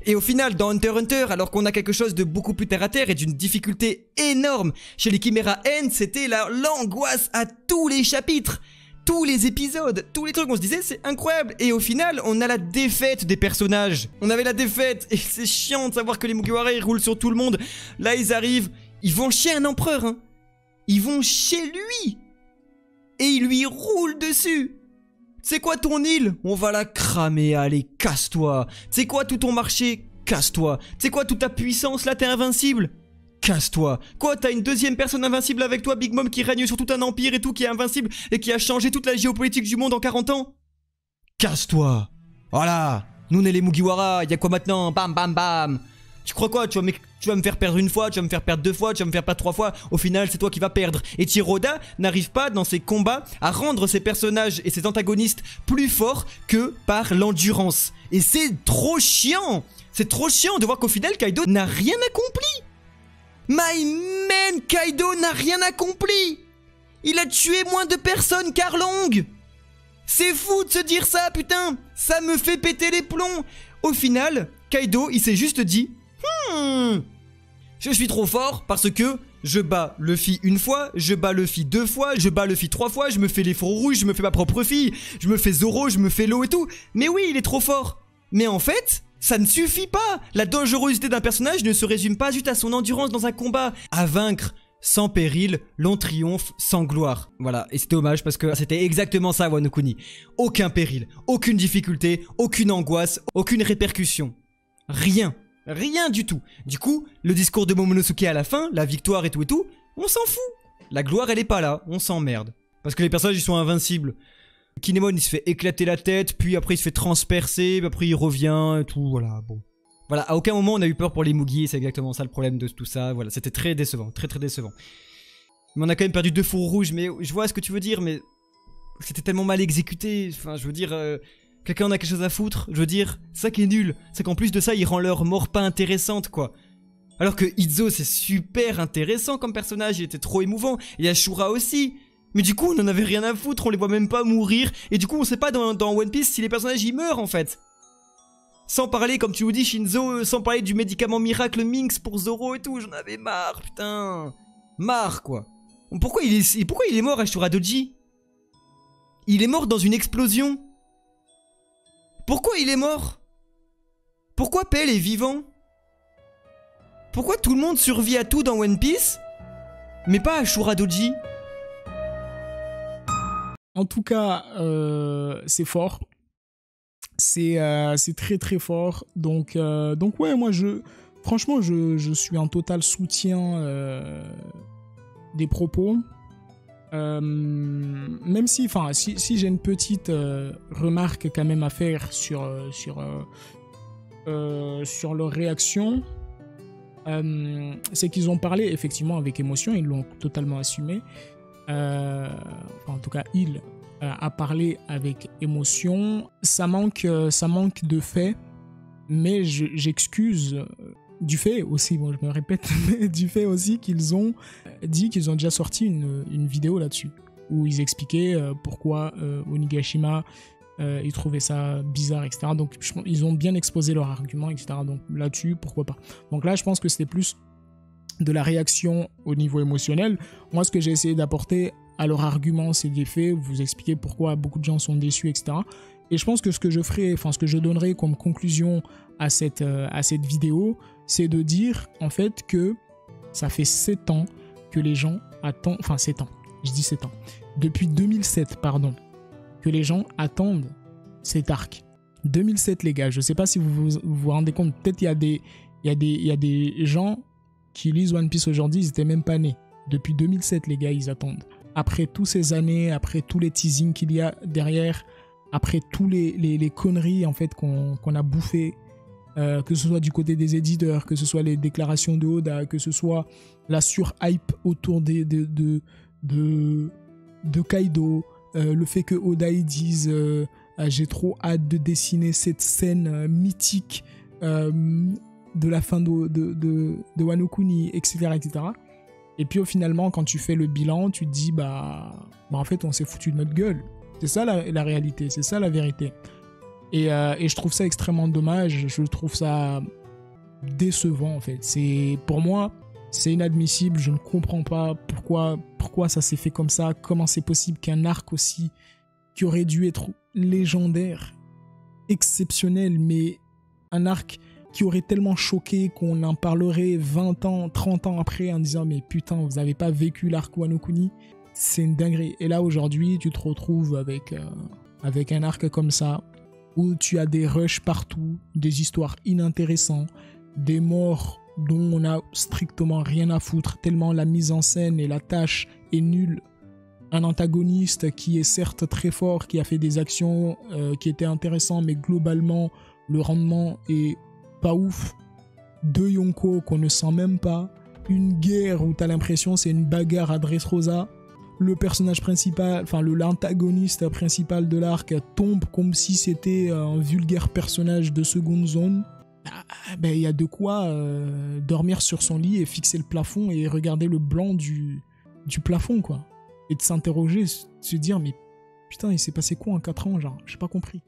Et au final, dans Hunter x Hunter, alors qu'on a quelque chose de beaucoup plus terre à terre et d'une difficulté énorme, chez les Chimera Ant, c'était l'angoisse à tous les chapitres. Tous les épisodes, tous les trucs, on se disait c'est incroyable. Et au final, on a la défaite des personnages. On avait la défaite. Et c'est chiant de savoir que les Mugiwara ils roulent sur tout le monde. Là ils arrivent, ils vont chez un empereur. Hein. Ils vont chez lui. Et ils lui roulent dessus. C'est quoi ton île? On va la cramer, allez, casse-toi. C'est quoi tout ton marché? Casse-toi. C'est quoi toute ta puissance? Là t'es invincible. Casse-toi. Quoi, t'as une deuxième personne invincible avec toi, Big Mom, qui règne sur tout un empire et tout, qui est invincible et qui a changé toute la géopolitique du monde en 40 ans? Casse-toi. Voilà. Nous, on est les Mugiwara. Y'a quoi maintenant? Bam, bam, bam. Tu crois quoi? Tu vas me faire perdre une fois, tu vas me faire perdre deux fois, tu vas me faire perdre trois fois. Au final, c'est toi qui vas perdre. Et Tiroda n'arrive pas, dans ses combats, à rendre ses personnages et ses antagonistes plus forts que par l'endurance. Et c'est trop chiant. C'est trop chiant de voir qu'au final, Kaido n'a rien accompli. My man, Kaido n'a rien accompli. Il a tué moins de personnes qu'Arlong. C'est fou de se dire ça, putain. Ça me fait péter les plombs. Au final, Kaido, il s'est juste dit je suis trop fort parce que je bats Luffy une fois, je bats Luffy deux fois, je bats Luffy trois fois, je me fais les faux rouges, je me fais ma propre fille, je me fais Zoro, je me fais l'eau et tout. Mais oui, il est trop fort. Mais en fait... ça ne suffit pas. La dangerosité d'un personnage ne se résume pas juste à son endurance dans un combat. À vaincre sans péril, long triomphe, sans gloire. Voilà, et c'est dommage parce que c'était exactement ça Wano Kuni. Aucun péril, aucune difficulté, aucune angoisse, aucune répercussion. Rien. Rien du tout. Du coup, le discours de Momonosuke à la fin, la victoire et tout, on s'en fout. La gloire, elle est pas là, on s'emmerde. Parce que les personnages, ils sont invincibles. Kinemon, il se fait éclater la tête, puis après il se fait transpercer, puis après il revient et tout, voilà, bon. Voilà, à aucun moment on a eu peur pour les Mugi, c'est exactement ça le problème de tout ça, voilà, c'était très décevant, très décevant. Mais on a quand même perdu 2 fours rouges, mais je vois ce que tu veux dire, mais c'était tellement mal exécuté, enfin je veux dire, quelqu'un en a quelque chose à foutre, je veux dire, ça qui est nul, c'est qu'en plus de ça, il rend leur mort pas intéressante, quoi. Alors que Izo c'est super intéressant comme personnage, il était trop émouvant, et Ashura aussi. Mais du coup on en avait rien à foutre, on les voit même pas mourir, et du coup on sait pas dans One Piece si les personnages y meurent en fait. Sans parler, comme tu vous dis Shinzo, sans parler du médicament miracle Minx pour Zoro et tout, j'en avais marre, putain. Marre quoi. Pourquoi il est mort Ashura Doji? Il est mort dans une explosion. Pourquoi il est mort? Pourquoi Pell est vivant? Pourquoi tout le monde survit à tout dans One Piece, mais pas Ashura Doji? En tout cas, c'est fort. C'est très fort. Donc ouais, moi, franchement, je suis en total soutien des propos. Même si j'ai une petite remarque quand même à faire sur leur réaction, c'est qu'ils ont parlé effectivement avec émotion, ils l'ont totalement assumé. En tout cas, il a parlé avec émotion. Ça manque de faits, mais j'excuse du fait aussi, bon, je me répète, mais du fait aussi qu'ils ont dit qu'ils ont déjà sorti une vidéo là-dessus, où ils expliquaient pourquoi Onigashima, ils trouvaient ça bizarre, etc. Donc, ils ont bien exposé leurs arguments, etc. Donc, là-dessus, pourquoi pas. Donc là, je pense que c'était plus de la réaction au niveau émotionnel. Moi, ce que j'ai essayé d'apporter à leur argument, c'est des faits, vous expliquer pourquoi beaucoup de gens sont déçus, etc. Et je pense que ce que je donnerai comme conclusion à cette vidéo, c'est de dire en fait que ça fait 7 ans que les gens attendent, enfin 7 ans, je dis 7 ans, depuis 2007, pardon, que les gens attendent cet arc. 2007 les gars, je sais pas si vous rendez compte, peut-être il y a des gens qui lisent One Piece aujourd'hui, ils étaient même pas nés. Depuis 2007, les gars, ils attendent. Après toutes ces années, après tous les teasings qu'il y a derrière, après tous les conneries en fait qu'on a bouffé, que ce soit du côté des éditeurs, que ce soit les déclarations de Oda, que ce soit la sur-hype autour de Kaido, le fait que Oda ils disent j'ai trop hâte de dessiner cette scène mythique de la fin de Wano Kuni, etc., etc. Et puis finalement, quand tu fais le bilan, tu te dis bah en fait on s'est foutu de notre gueule. C'est ça la réalité, c'est ça la vérité. Et je trouve ça extrêmement dommage, je trouve ça décevant en fait. Pour moi, c'est inadmissible, je ne comprends pas pourquoi ça s'est fait comme ça, comment c'est possible qu'un arc aussi qui aurait dû être légendaire, exceptionnel, mais un arc qui aurait tellement choqué qu'on en parlerait 20 ans, 30 ans après en disant mais putain, vous avez pas vécu l'arc Wano Kuni, c'est une dinguerie. Et là aujourd'hui, tu te retrouves avec un arc comme ça, où tu as des rushs partout, des histoires inintéressantes, des morts dont on a strictement rien à foutre, tellement la mise en scène et la tâche est nulle. Un antagoniste qui est certes très fort, qui a fait des actions qui étaient intéressantes, mais globalement, le rendement est pas ouf. 2 Yonko qu'on ne sent même pas. Une guerre où t'as l'impression c'est une bagarre à Dressrosa. Le personnage principal, enfin l'antagoniste principal de l'arc tombe comme si c'était un vulgaire personnage de seconde zone. Ben, y a de quoi dormir sur son lit et fixer le plafond et regarder le blanc du plafond, quoi. Et de s'interroger, se dire mais putain, il s'est passé quoi en 4 ans, genre, j'ai pas compris.